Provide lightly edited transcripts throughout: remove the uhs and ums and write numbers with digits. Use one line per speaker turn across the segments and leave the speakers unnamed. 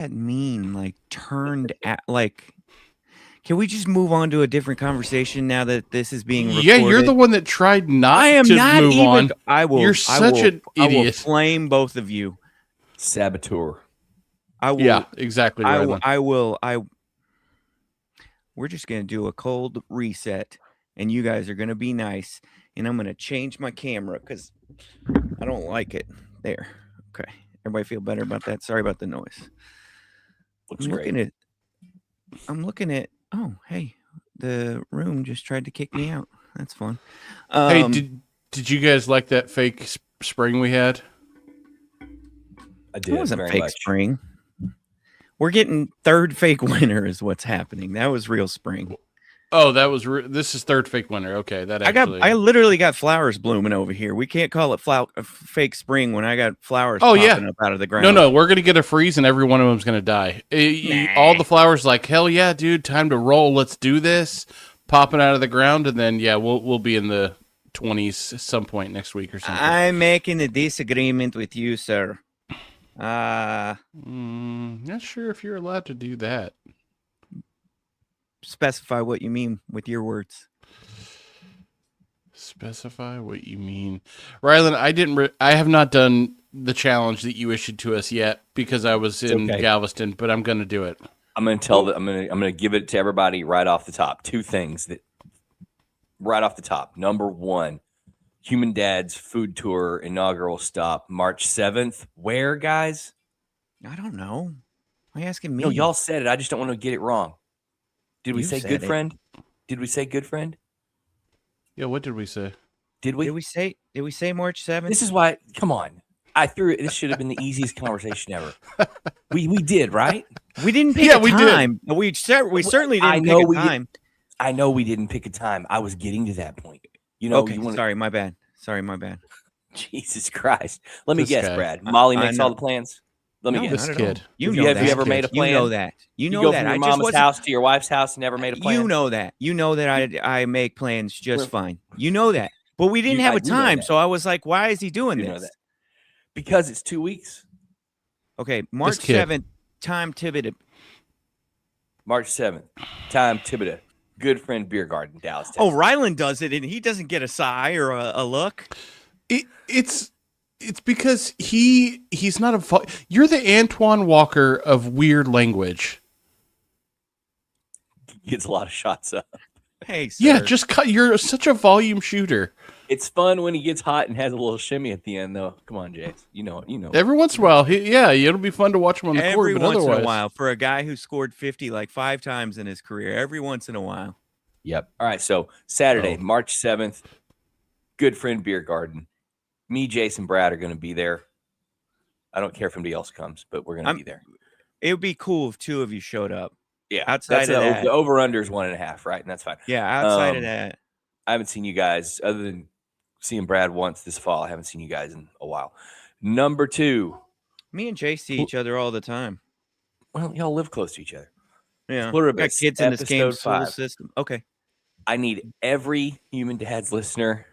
that mean? Like turned at like? Can we just move on to a different conversation now that this is being recorded?
Yeah, you're the one that tried not
I am
to
not
move
even.
on.
I will.
You're such an
I will
idiot.
flame both of you.
Saboteur.
I will.
Yeah, exactly.
I will. We're just gonna do a cold reset, and you guys are gonna be nice, and I'm gonna change my camera because I don't like it. There. Okay. Everybody feel better about that? Sorry about the noise.
Looks
I'm
great.
looking at. Oh, hey, the room just tried to kick me out. That's fun.
Hey, did you guys like that fake spring we had?
I did.
It wasn't
very
fake
much.
spring. We're getting third fake winter is what's happening. That was real spring.
Oh, that was this is third fake winter. Okay, that actually.
I literally got flowers blooming over here. We can't call it fake spring when I got flowers
Oh,
popping up out of the ground.
No, we're gonna get a freeze and every one of them's gonna die. All the flowers, like hell yeah, dude, time to roll. Let's do this. Popping out of the ground, and then yeah, we'll be in the 20s some point next week or something.
I'm making a disagreement with you, sir.
Not sure if you're allowed to do that.
Specify what you mean with your words.
Specify what you mean, Rylan. I have not done the challenge that you issued to us yet because I was in Galveston, but I'm gonna do it.
I'm gonna give it to everybody right off the top. Two things that right off the top. Number one, Human Dad's food tour inaugural stop, March 7th. Where, guys?
I don't know. Why are you asking me?
No, y'all said it. I just don't want to get it wrong. Did we say good friend? Did we say good friend?
Yeah, what did we say?
Did we?
Did we say March 7th?
This is why. Come on. I threw it. This should have been the easiest conversation ever. We did, right?
We didn't pick a time. We certainly didn't pick a time.
I know we didn't pick a time. I was getting to that point. You know.
Okay. Sorry, my bad.
Jesus Christ. Let me guess, Brad. Molly makes all the plans. Let me guess.
This kid.
Have you ever made a plan?
You know that. You know
go
that.
From your mama's house to your wife's house, never made a plan.
You know that. You know that I make plans just fine. You know that. But we didn't have a time, so I was like, why is he doing this?
Because it's 2 weeks.
Okay, March 7th, time Thibodaux.
March 7th, time Thibodaux. Good Friend Beer Garden, Dallas, Texas.
Oh, Rylan does it, and he doesn't get a sigh or a look.
It's because he's not a. You're the Antoine Walker of weird language.
He gets a lot of shots up.
Hey, sir.
Yeah, just cut. You're such a volume shooter.
It's fun when he gets hot and has a little shimmy at the end, though. Come on, Jace. You know.
Every once in a while, it'll be fun to watch him on the court.
Every
But
once
otherwise,
in a while, for a guy who scored 50 like 5 times in his career, every once in a while.
Yep. All right. So Saturday, March 7th, Good Friend Beer Garden. Me, Jason, Brad are going to be there. I don't care if anybody else comes, but we're going to be there.
It would be cool if 2 of you showed up.
Yeah.
Outside of that,
the over/under is 1.5, right? And that's fine.
Yeah. Outside of that,
I haven't seen you guys other than seeing Brad once this fall. I haven't seen you guys in a while. Number 2.
Me and Jay see each other all the time.
Well, y'all live close to each other.
Yeah.
Pluribus,
got kids in this game
episode 5.
system. Okay.
I need every Human Dad's listener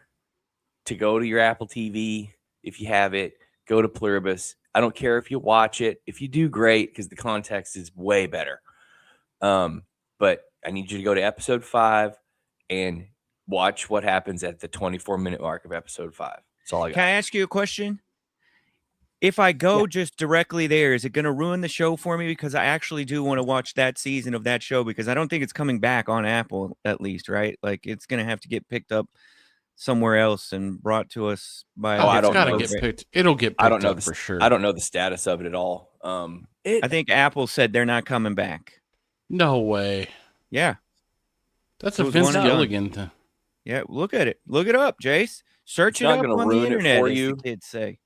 to go to your Apple TV. If you have it, go to Pluribus. I don't care if you watch it. If you do, great, because the context is way better. But I need you to go to episode 5 and watch what happens at the 24-minute mark of episode 5. That's all I got.
Can I ask you a question? If I go just directly there, is it going to ruin the show for me? Because I actually do want to watch that season of that show because I don't think it's coming back on Apple, at least, right? Like it's going to have to get picked up somewhere else and brought to us by.
I don't know.
It'll get picked
I don't know
up for sure.
I don't know the status of it at all.
I think Apple said they're not coming back.
No way.
Yeah.
That's a Vince Gilligan thing.
Yeah, look at it. Look it up, Jace. Search it up on the internet, as the kids say.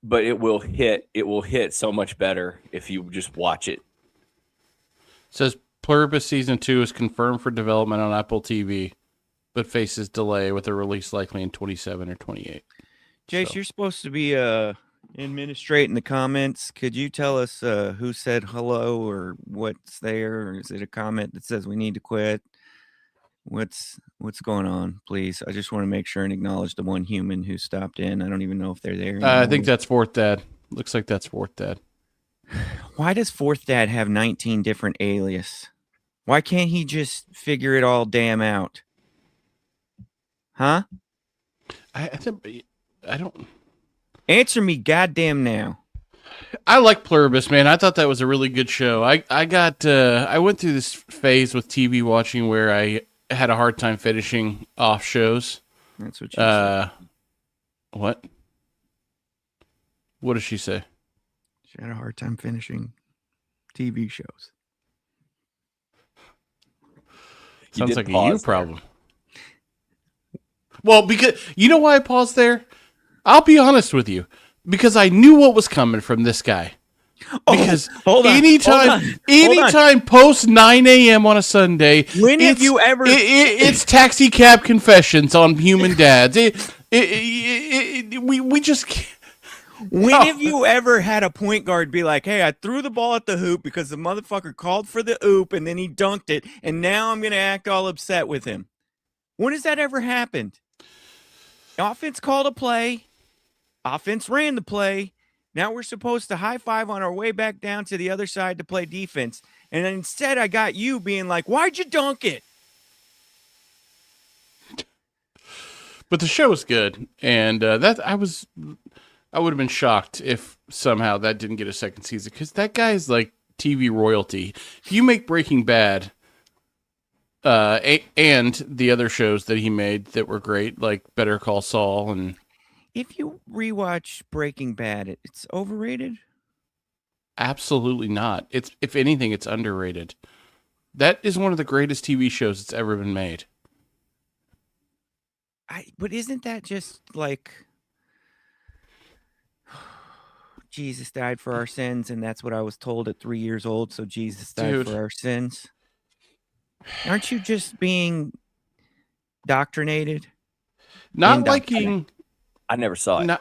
But it will hit. It will hit so much better if you just watch it.
It says Pluribus Season 2 is confirmed for development on Apple TV, but faces delay with a release likely in 27 or 28.
Jace, you're supposed to be administrating the comments. Could you tell us who said hello or what's there? Or is it a comment that says we need to quit? What's going on, please? I just want to make sure and acknowledge the one human who stopped in. I don't even know if they're there anymore.
I think that's Fourth Dad. Looks like that's Fourth Dad.
Why does Fourth Dad have 19 different alias? Why can't he just figure it all damn out? Huh?
I think I don't.
Answer me goddamn now.
I like Pluribus, man. I thought that was a really good show. I went through this phase with TV watching where I had a hard time finishing off shows.
That's what you said.
What? What does she say?
She had a hard time finishing TV shows.
Sounds
did
like a
pause
you
there.
problem. Well, because you know why I paused there? I'll be honest with you. Because I knew what was coming from this guy. Because
hold on,
anytime post 9 a.m. on a Sunday,
When have you ever?
it's taxi cab confessions on human dads. We just can't.
When
No.
have you ever had a point guard be like, hey, I threw the ball at the hoop because the motherfucker called for the oop and then he dunked it, and now I'm going to act all upset with him? When has that ever happened? Offense called a play. Offense ran the play. Now we're supposed to high five on our way back down to the other side to play defense. And then instead I got you being like, why'd you dunk it?
But the show was good, and I would have been shocked if somehow that didn't get a second season, because that guy is like TV royalty. If you make Breaking Bad, and the other shows that he made that were great, like Better Call Saul, and
If you rewatch Breaking Bad, it's overrated.
absolutely not. It's, if anything, it's underrated. That is one of the greatest TV shows that's ever been made.
But isn't that just like Jesus died for our sins, and that's what I was told at 3 years old, so Jesus died
Dude.
for our sins? Aren't you just being doctrinated?
Not
Indoctrinated.
liking,
I never saw it.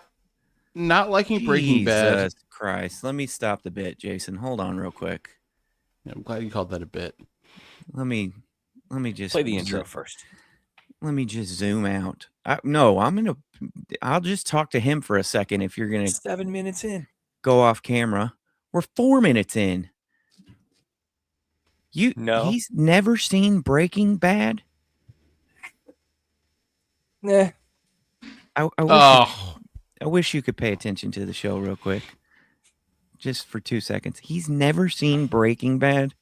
not liking Breaking Bad.
Jesus Christ. Let me stop the bit, Jason. Hold on real quick.
I'm glad you called that a bit.
Let me just
Play the intro first.
Let me just zoom out. I'll just talk to him for a second if you're gonna
7 minutes in.
go off camera. We're 4 minutes in.
No.
He's never seen Breaking Bad.
Nah.
I wish you could pay attention to the show real quick, just for 2 seconds. He's never seen Breaking Bad.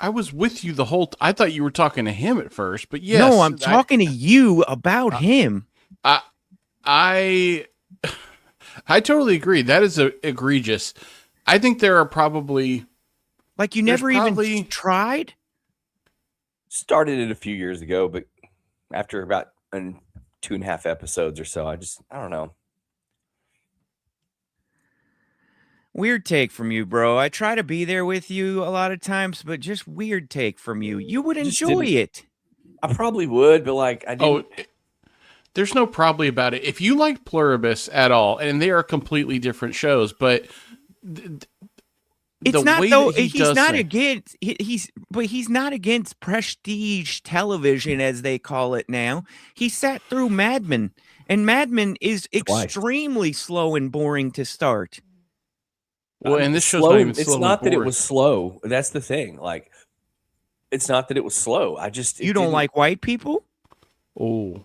I was with you the whole. I thought you were talking to him at first, but yes,
No, I'm talking to you about him.
I totally agree. That is egregious. I think there are probably
Like you
There's
never
probably-
even tried.
Started it a few years ago, but after about 2.5 episodes or so, I don't know.
Weird take from you, bro. I try to be there with you a lot of times, but just weird take from you. You would
Just
enjoy
didn't-
it.
I probably would, but like I didn't.
there's no probably about it. If you like Pluribus at all, and they are completely different shows, but
It's
the
not
way
though.
that he
He's
does
not
things-
against. He's not against prestige television, as they call it now. He sat through Mad Men, and Mad Men is
Twice.
extremely slow and boring to start.
Well, and this show's
slow,
not even
it's
slow and
not that it
boring.
was slow. That's the thing. Like, it's not that it was slow. I just
You don't
didn't-
like white people?
Oh,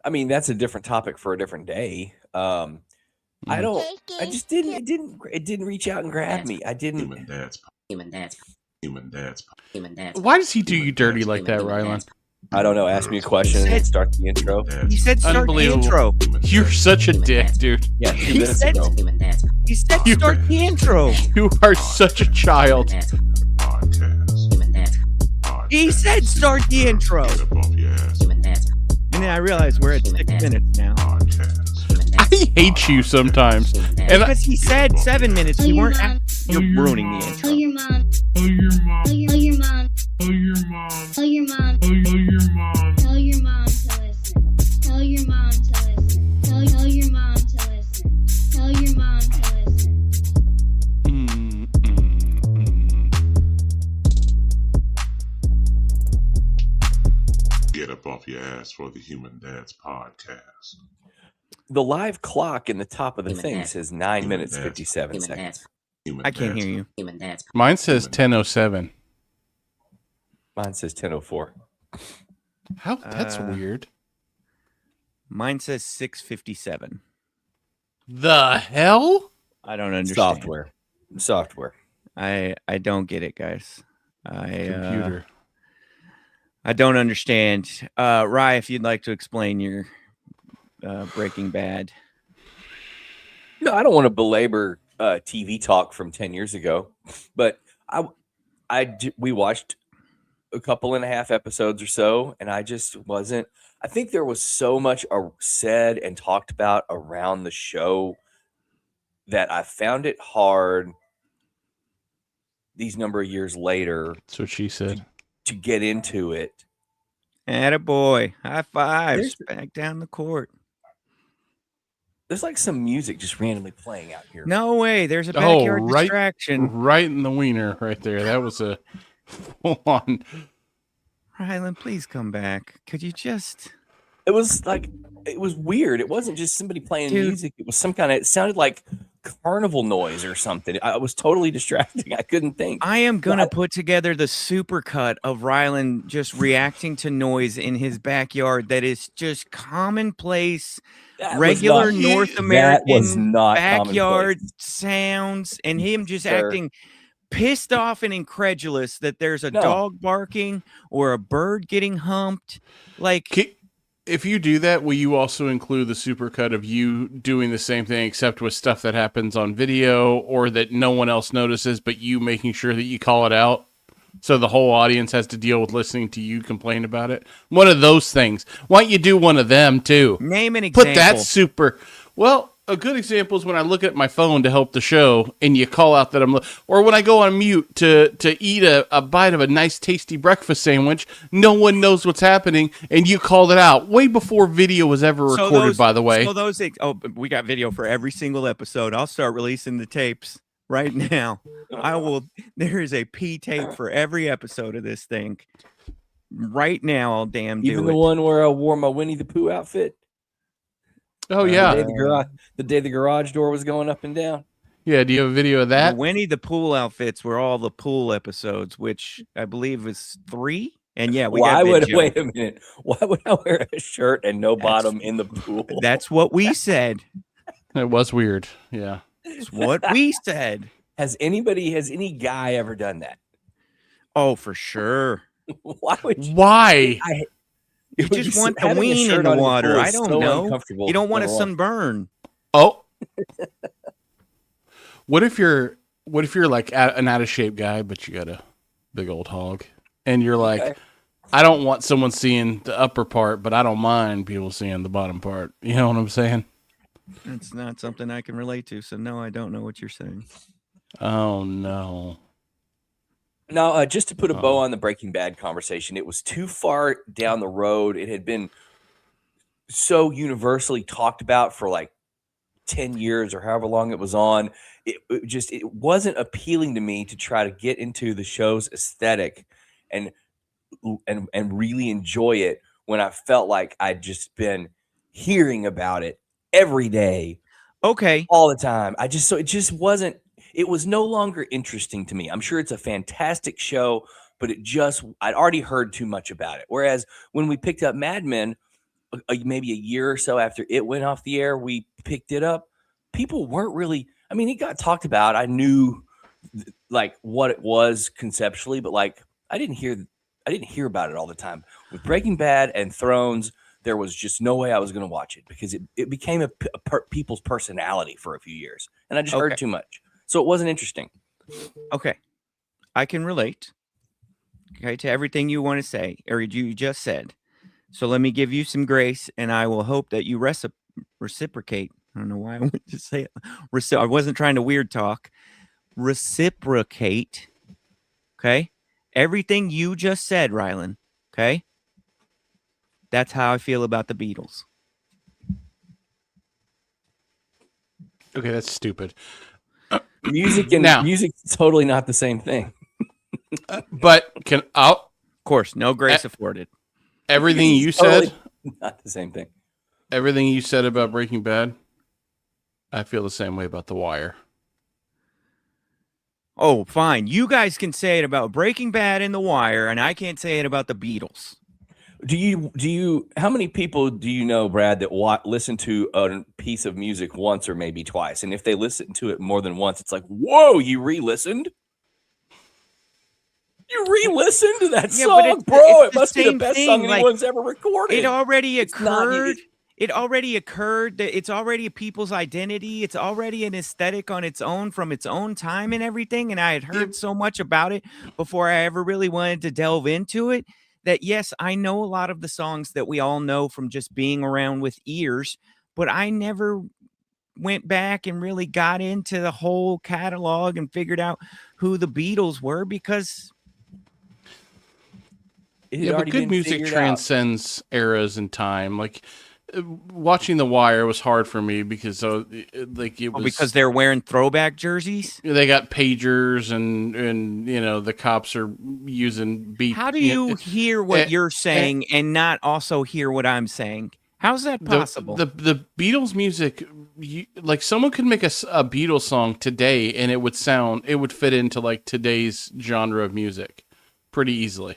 I mean, that's a different topic for a different day. I don't. I just didn't. It didn't reach out and grab me. I didn't.
Human dads.
Human dads.
Human dads.
Human dads.
why does he do you dirty like that, Rylan?
I don't know. Ask me a question and then start the intro.
He said start the
Unbelievable.
intro.
You're such a dick, dude.
Yeah, 2
He
minutes
said-
ago.
Human dads.
He said
You-
start the intro.
You are such a child.
Dads.
Podcast.
Human dads.
He said start the intro.
Get up off your ass.
Human dads.
And then I realized we're at 6 minutes now.
Podcast.
Human dads.
I hate you sometimes.
Human dads.
And I,
Because he said 7 minutes. We weren't at,
Tell
you're
your
ruining the
mom.
intro.
Tell your mom.
Tell your mom.
Tell your mom.
Tell your mom.
Tell your mom.
Tell your mom.
Tell your mom to listen. Tell your mom to listen. Tell your mom to listen. Tell your mom to listen.
Mm, mm, mm.
Get up off your ass for the Human Dads podcast.
The live clock in the top of the
Human
thing
dance.
says 9
Human
minutes
dance.
57
Human
seconds.
dance.
Human
I can't
dance.
hear you.
Human dance.
Mine says 10:07.
Mine says 10:04.
How? That's
Uh,
weird.
Mine says 6:57.
The hell?
I don't understand.
Software.
I don't get it, guys.
Computer.
I don't understand. Rye, if you'd like to explain your Breaking Bad.
No, I don't want to belabor TV talk from 10 years ago, but we watched a couple and a half episodes or so, and I just wasn't. I think there was so much said and talked about around the show that I found it hard these number of years later
That's what she said.
to get into it.
Attaboy. High fives.
There's-
Back down the court.
There's like some music just randomly playing out here.
No way. There's a
Oh,
backyard
right.
distraction.
Right in the wiener, right there. That was a full on.
Rylan, please come back. Could you just...
It was weird. It wasn't just somebody playing
Dude.
music. It was it sounded like carnival noise or something. I was totally distracting. I couldn't think.
I am going to
Well,
put together the supercut of Rylan just reacting to noise in his backyard that is just commonplace,
That was
regular
not-
North
that was
American
not
backyard
commonplace.
sounds, and him just
Sir.
acting pissed off and incredulous that there's a
No.
dog barking or a bird getting humped. Like,
If you do that, will you also include the supercut of you doing the same thing, except with stuff that happens on video or that no one else notices, but you making sure that you call it out? So the whole audience has to deal with listening to you complain about it. One of those things. Why don't you do one of them too?
name an example.
Put that super. Well, a good example is when I look at my phone to help the show, and you call out that or when I go on mute to eat a bite of a nice, tasty breakfast sandwich. No one knows what's happening, and you called it out way before video was ever
So
recorded.
those-
by the way,
So those we got video for every single episode. I'll start releasing the tapes right now. I will. There is a P tape for every episode of this thing. Right now, I'll damn do
Even
it.
the one where I wore my Winnie the Pooh outfit.
oh yeah,
The day the garage door was going up and down.
yeah. Do you have a video of
The
that?
Winnie the Pool outfits were all the pool episodes, which I believe was 3. And yeah, we got video.
Wait a minute? Why would I wear a shirt and no bottom in the pool?
That's what we said.
It was weird. Yeah.
That's what we said.
Has any guy ever done that?
Oh, for sure.
Why would you?
Why?
You
It would
just
be
want the
having a
ween in
shirt
the
on
water.
pool
I
is
don't
so
know.
uncomfortable.
You don't want a
Number one.
sunburn.
Oh. What if you're like an out of shape guy, but you got a big old hog, and you're like,
Okay.
I don't want someone seeing the upper part, but I don't mind people seeing the bottom part. You know what I'm saying?
That's not something I can relate to. So no, I don't know what you're saying.
Oh no.
No, just to put a bow
Oh.
on the Breaking Bad conversation, it was too far down the road. It had been so universally talked about for like 10 years or however long it was on. It wasn't appealing to me to try to get into the show's aesthetic and really enjoy it when I felt like I'd just been hearing about it every day,
Okay.
all the time. It just wasn't. It was no longer interesting to me. I'm sure it's a fantastic show, but I'd already heard too much about it. Whereas when we picked up Mad Men, maybe a year or so after it went off the air, we picked it up. People weren't really. I mean, it got talked about. I knew like what it was conceptually, but like I didn't hear about it all the time. With Breaking Bad and Thrones, there was just no way I was going to watch it because it became people's personality for a few years, and I just
Okay.
heard too much. So it wasn't interesting.
Okay. I can relate. Okay, to everything you want to say or you just said. So let me give you some grace, and I will hope that you reciprocate. I don't know why I went to say it. I wasn't trying to weird talk. Reciprocate. Okay. Everything you just said, Rylan. Okay. That's how I feel about the Beatles.
Okay, that's stupid.
Music's totally not the same thing.
But
Of course, no grace afforded.
everything you
Totally
said,
not the same thing.
Everything you said about Breaking Bad, I feel the same way about The Wire.
Oh, fine. You guys can say it about Breaking Bad and The Wire, and I can't say it about the Beatles.
Do you? How many people do you know, Brad, that listen to a piece of music once or maybe twice, and if they listen to it more than once, it's like, whoa, you re-listened? You re-listened to that
Yeah, but
song,
it's
bro? It
the
must be the
same
best
thing,
song
like,
anyone's ever recorded.
It already
It's not-
occurred. It already occurred. That it's already a people's identity. It's already an aesthetic on its own from its own time and everything. And I had heard so much about it before I ever really wanted to delve into it that, yes, I know a lot of the songs that we all know from just being around with ears, but I never went back and really got into the whole catalog and figured out who the Beatles were because
It had
Yeah, but
already
good
been
music
figured out.
transcends eras and time. Like watching The Wire was hard for me because it was
because they're wearing throwback jerseys.
they got pagers and you know the cops are using beat.
How do you hear what
eh,
you're saying and not also hear what I'm saying? How's that possible?
The Beatles music, like someone could make a Beatles song today and it would fit into like today's genre of music pretty easily.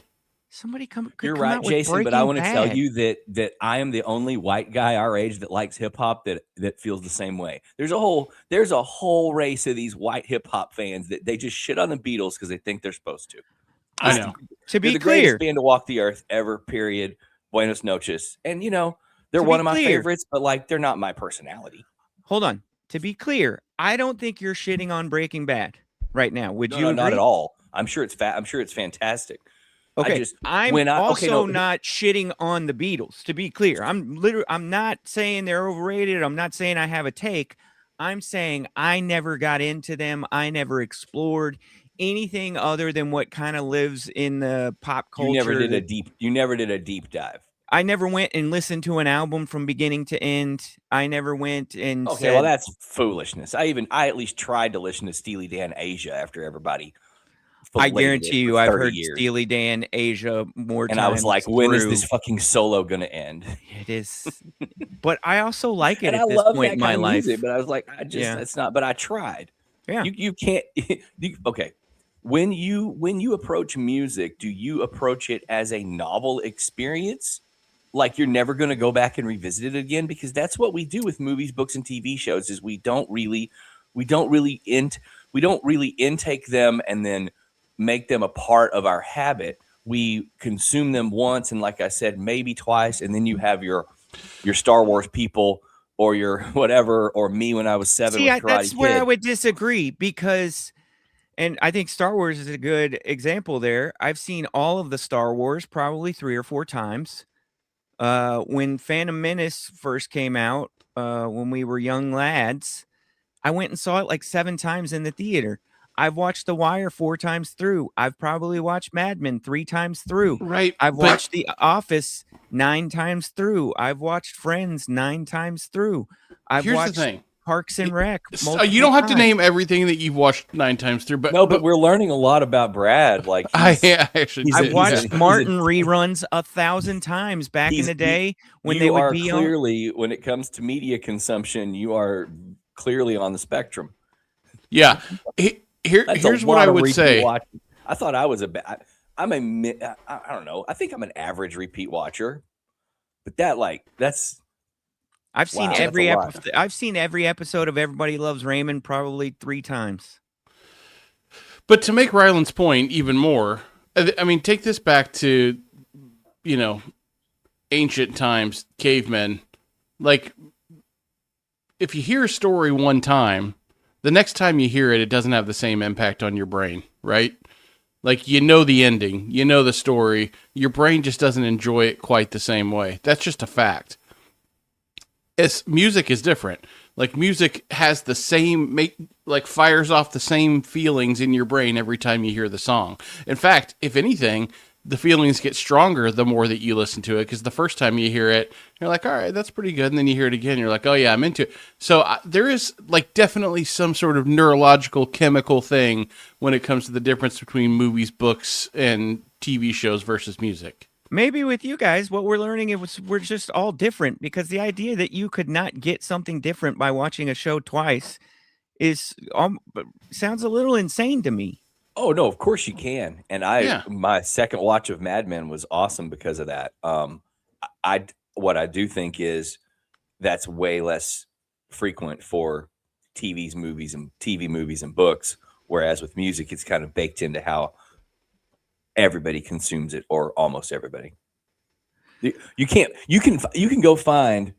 Somebody could
You're
come
right,
out with
Jason, but I
Breaking
want to tell
Bad.
you that I am the only white guy our age that likes hip hop that feels the same way. There's a whole race of these white hip hop fans that they just shit on the Beatles because they think they're supposed to.
I know.
To
They're
be
the
clear,
greatest band to walk the earth ever. Period. Buenos noches, and they're
To
one
be
of my
clear.
favorites, but like they're not my personality.
hold on. To be clear, I don't think you're shitting on Breaking Bad right now. Would you
No,
agree?
not at all. I'm sure it's I'm sure it's fantastic.
Okay, I'm
when I- okay,
also
no.
not shitting on the Beatles. To be clear, I'm not saying they're overrated. I'm not saying I have a take. I'm saying I never got into them. I never explored anything other than what kind of lives in the pop culture.
You never did a deep dive.
I never went and listened to an album from beginning to end. I never went and
Okay,
said,
well that's foolishness. I at least tried to listen to Steely Dan Asia after everybody.
I
filleted it
guarantee
for
you, I've
30
heard
years.
Steely Dan Asia more times.
And I was like, when is
through.
this fucking solo gonna end?
It is, but I also like it
And
at
I
this
love
point
that
in my
kind of
life.
music, but I was like,
Yeah.
it's not. But I tried.
Yeah.
You can't. Okay, when you approach music, do you approach it as a novel experience? Like you're never going to go back and revisit it again, because that's what we do with movies, books, and TV shows. Is we don't really intake them and then make them a part of our habit. We consume them once, and like I said, maybe twice, and then you have your Star Wars people or your whatever, or me when I was 7
See,
with Karate
that's where I
Kid.
would disagree because, and I think Star Wars is a good example there. I've seen all of the Star Wars probably 3 or 4 times. When Phantom Menace first came out, when we were young lads, I went and saw it like 7 times in the theater. I've watched The Wire 4 times through. I've probably watched Mad Men 3 times through.
Right.
I've
but-
watched The Office 9 times through. I've watched Friends 9 times through. I've
Here's
watched
the thing.
Parks and Rec.
You don't have to
multiple
name everything that you've watched 9 times through, but
No, but we're learning a lot about Brad. Like
I
he's-
actually
he's
I've
a-
did,
watched
yeah.
he's a-
Martin reruns 1,000 times back in
He's-
the day when
you
they would
are
be on.
clearly, when it comes to media consumption, you are clearly on the spectrum.
Yeah.
That's
Here's
a
what
lot
I
of
would
repeat
say.
watching. I thought I was I don't know. I think I'm an average repeat watcher, but that's
I've seen
Wow, that's
every
a lot.
I've seen every episode of Everybody Loves Raymond probably 3 times.
But to make Ryland's point even more, I mean, take this back to, ancient times, cavemen. Like, if you hear a story one time, the next time you hear it, it doesn't have the same impact on your brain, right? Like, you know the ending, you know the story, your brain just doesn't enjoy it quite the same way. That's just a fact. Music is different. Like, music has the same, fires off the same feelings in your brain every time you hear the song. In fact, if anything, the feelings get stronger the more that you listen to it, because the first time you hear it, you're like, all right, that's pretty good. And then you hear it again, you're like, oh yeah, I'm into it. So there is definitely some sort of neurological chemical thing when it comes to the difference between movies, books, and TV shows versus music.
maybe with you guys, what we're learning is we're just all different, because the idea that you could not get something different by watching a show twice is sounds a little insane to me.
Oh no, of course you can. And my second watch of Mad Men was awesome because of that. What I do think is that's way less frequent for TV movies and books, whereas with music, it's kind of baked into how everybody consumes it, or almost everybody. You can go find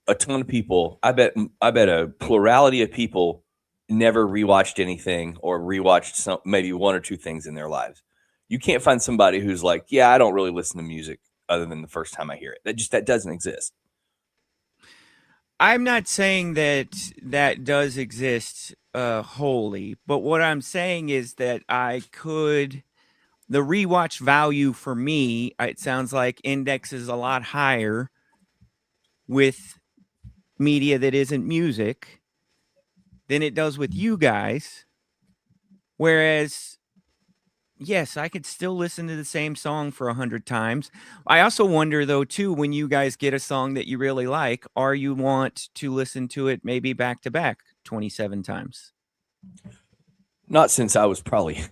a ton of people. I bet a plurality of people never rewatched anything, or rewatched maybe one or two things in their lives. You can't find somebody who's like, yeah, I don't really listen to music other than the first time I hear it. That doesn't exist.
I'm not saying that does exist wholly, but what I'm saying is that the rewatch value for me, it sounds like, indexes a lot higher with media that isn't music than it does with you guys. Whereas, yes, I could still listen to the same song for 100 times. I also wonder, though, too, when you guys get a song that you really like, are you want to listen to it maybe back to back 27 times?
Not since I was probably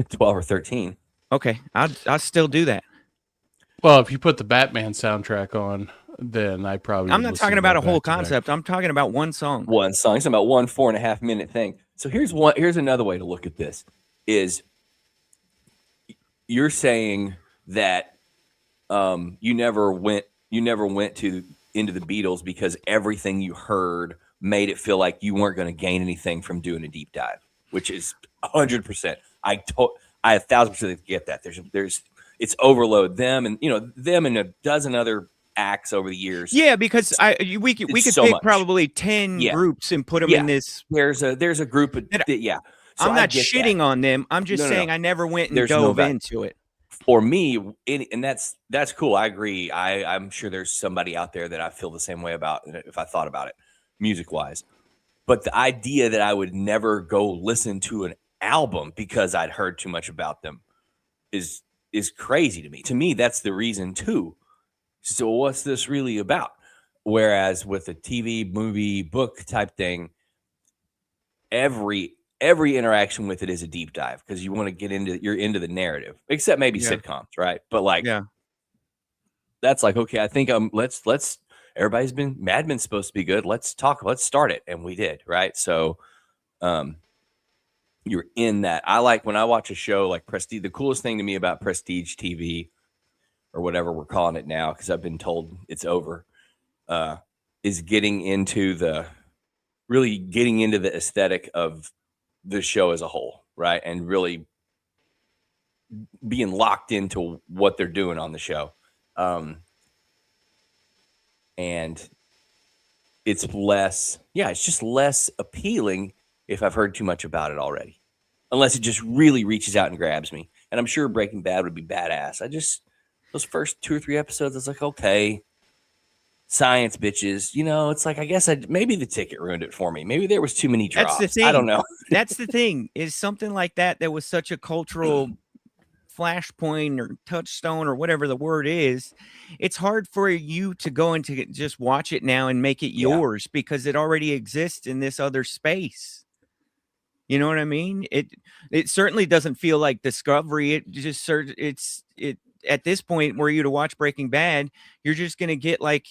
12 or 13.
Okay, I'll still do that.
Well, if you put the Batman soundtrack on, then I probably.
I'm not talking about a whole concept. I'm talking about one song.
One song. It's about 1 4.5 minute thing. So here's another way to look at this: is you're saying that you never went into the Beatles because everything you heard made it feel like you weren't going to gain anything from doing a deep dive, which is 100%. I 1,000% get that. It's overload them and a dozen other acts over the years.
Yeah, because we could
so
pick
much.
probably 10 groups and put them in this.
There's a group of So
I'm not shitting on them. I'm just saying I never went and dove into it.
For me, and that's cool. I agree. I'm sure there's somebody out there that I feel the same way about if I thought about it, music wise. But the idea that I would never go listen to an album because I'd heard too much about them is crazy to me. To me, that's the reason too. So what's this really about? Whereas with a TV, movie, book type thing, every interaction with it is a deep dive because you want to get you're into the narrative, except maybe sitcoms, right? But that's like, okay, I think let's everybody's been Mad Men's supposed to be good. Let's start it. And we did, right? So you're in that. I like when I watch a show like Prestige. The coolest thing to me about Prestige TV, or whatever we're calling it now, because I've been told it's over, is getting into the aesthetic of the show as a whole, right? And really being locked into what they're doing on the show. And it's just less appealing if I've heard too much about it already, unless it just really reaches out and grabs me. And I'm sure Breaking Bad would be badass. Those first 2 or 3 episodes, I was like, okay, science, bitches. It's like, I guess maybe the ticket ruined it for me. Maybe there was too many drops.
That's the thing.
I don't know.
That's the thing, is something like that was such a cultural flashpoint or touchstone or whatever the word is. It's hard for you to go into just watch it now and make it yours because it already exists in this other space. You know what I mean? It certainly doesn't feel like Discovery. It just at this point, were you to watch Breaking Bad, you're just going to get like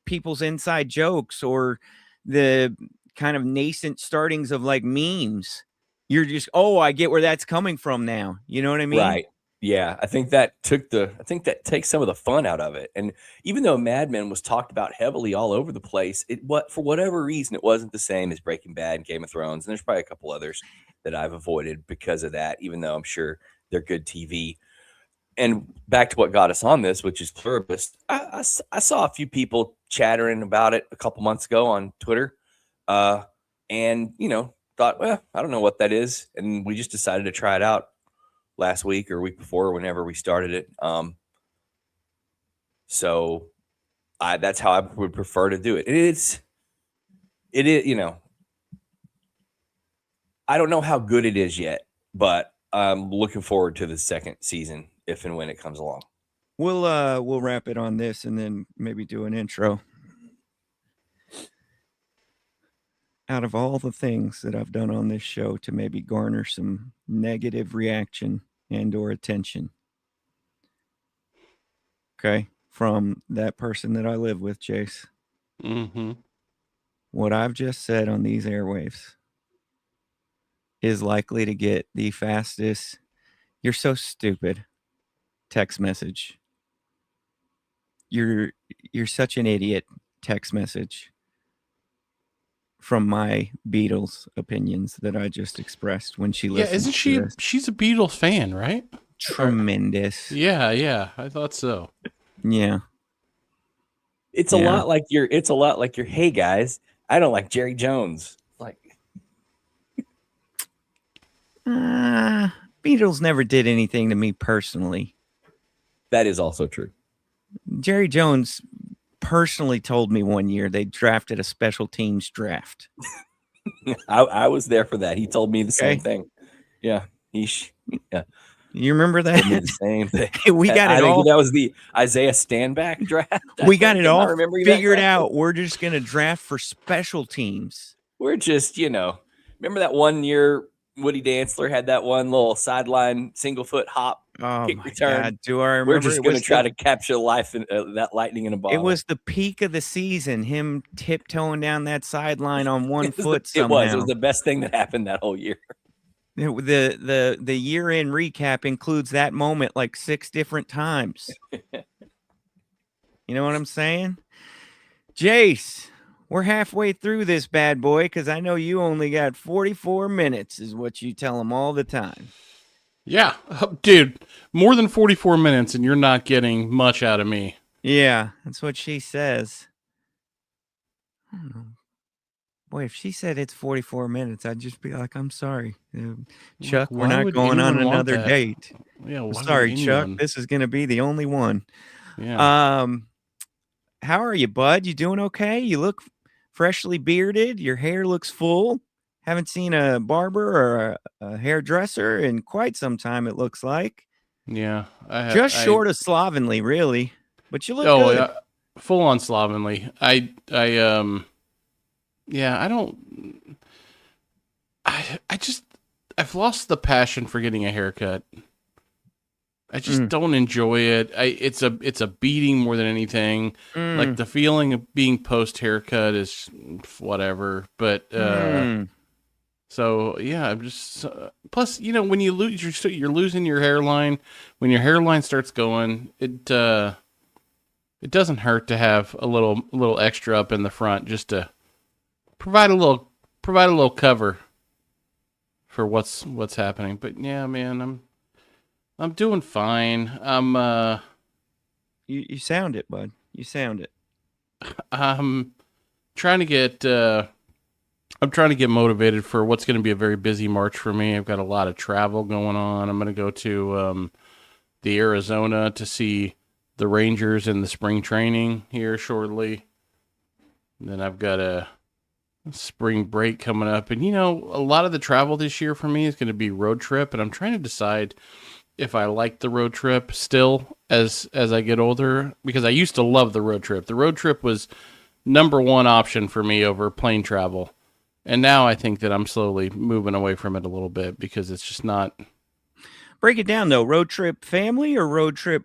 people's inside jokes or the kind of nascent startings of like memes. You're just, I get where that's coming from now. You know what I mean?
Right. Yeah. I think that takes some of the fun out of it. And even though Mad Men was talked about heavily all over the place, for whatever reason, it wasn't the same as Breaking Bad and Game of Thrones. And there's probably a couple others that I've avoided because of that, even though I'm sure they're good TV. And back to what got us on this, which is Pluribus. I saw a few people chattering about it a couple months ago on Twitter, and thought, well, I don't know what that is, and we just decided to try it out last week or week before, or whenever we started it. So that's how I would prefer to do it. It is. I don't know how good it is yet, but I'm looking forward to the second season if and when it comes along.
We'll wrap it on this and then maybe do an intro. Out of all the things that I've done on this show to maybe garner some negative reaction and or attention, okay, from that person that I live with, Jace,
Mm-hmm.
what I've just said on these airwaves is likely to get the fastest "you're so stupid" text message. You're such an idiot text message from my Beatles opinions that I just expressed when she
Yeah,
listened.
isn't
to
she?
this.
She's a Beatles fan, right?
Tremendous?
Yeah, I thought so.
Yeah.
It's a
Yeah.
lot like your. It's a lot like your. Hey guys, I don't like Jerry Jones. Like
Beatles never did anything to me personally.
that is also true.
Jerry Jones personally told me one year they drafted a special teams draft.
I was there for that. He told me the same
Okay.
thing. Yeah,
You remember
told me
that?
the same thing.
We got
I
it
think
all.
that was the Isaiah Standback draft.
We got it
Am I
all
remembering that
figured
correctly?
out. We're just gonna draft for special teams.
We're just, remember that one year Woody Dantzler had that one little sideline single foot hop.
Oh
Kick
my
return.
god! Do I remember?
We're just
It
going to
was
try
the-
to capture life in that lightning in a bottle.
It was the peak of the season. Him tiptoeing down that sideline on one
It was
foot
It
somehow.
was the best thing that happened that whole year.
The year end recap includes that moment like 6 different times. You know what I'm saying? Jace, we're halfway through this bad boy because I know you only got 44 minutes, is what you tell them all the time.
Yeah, dude, more than 44 minutes, and you're not getting much out of me.
Yeah, that's what she says. I don't know. Boy, if she said it's 44 minutes, I'd just be like, I'm sorry. Chuck, we're
Why
not
would
going on
anyone want
another
that?
date.
Yeah, why would
Sorry, Chuck.
anyone?
This is going to be the only one.
Yeah.
How are you, bud? You doing okay? You look freshly bearded. Your hair looks full. Haven't seen a barber or a hairdresser in quite some time, it looks like.
Yeah,
Just short of slovenly, really. But you look
Oh,
good.
yeah, full on slovenly. Yeah, I've lost the passion for getting a haircut. I just don't enjoy it. It's a beating more than anything. Like the feeling of being post haircut is whatever. But so yeah, I'm just plus when you lose you're losing your hairline. When your hairline starts going, it doesn't hurt to have a little extra up in the front just to provide a little cover for what's happening. But yeah, man, I'm doing fine.
You sound it, bud. You sound it.
I'm trying to get motivated for what's going to be a very busy March for me. I've got a lot of travel going on. I'm going to go to the Arizona to see the Rangers in the spring training here shortly. And then I've got a spring break coming up. And, a lot of the travel this year for me is going to be road trip. And I'm trying to decide if I like the road trip still as I get older, because I used to love the road trip. The road trip was number one option for me over plane travel. And now I think that I'm slowly moving away from it a little bit because it's just not.
Break it down, though. Road trip family or road trip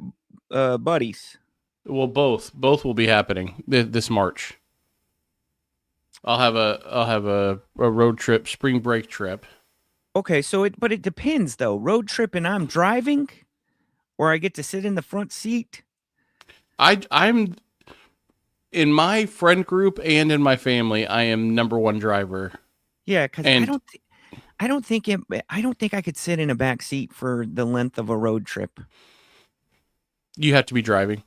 buddies?
Well, both will be happening this March. I'll have a road trip, spring break trip.
Okay, but it depends, though. Road trip and I'm driving, or I get to sit in the front seat.
I'm in my friend group and in my family. I am number one driver.
Yeah, because I don't think I could sit in a back seat for the length of a road trip.
You have to be driving.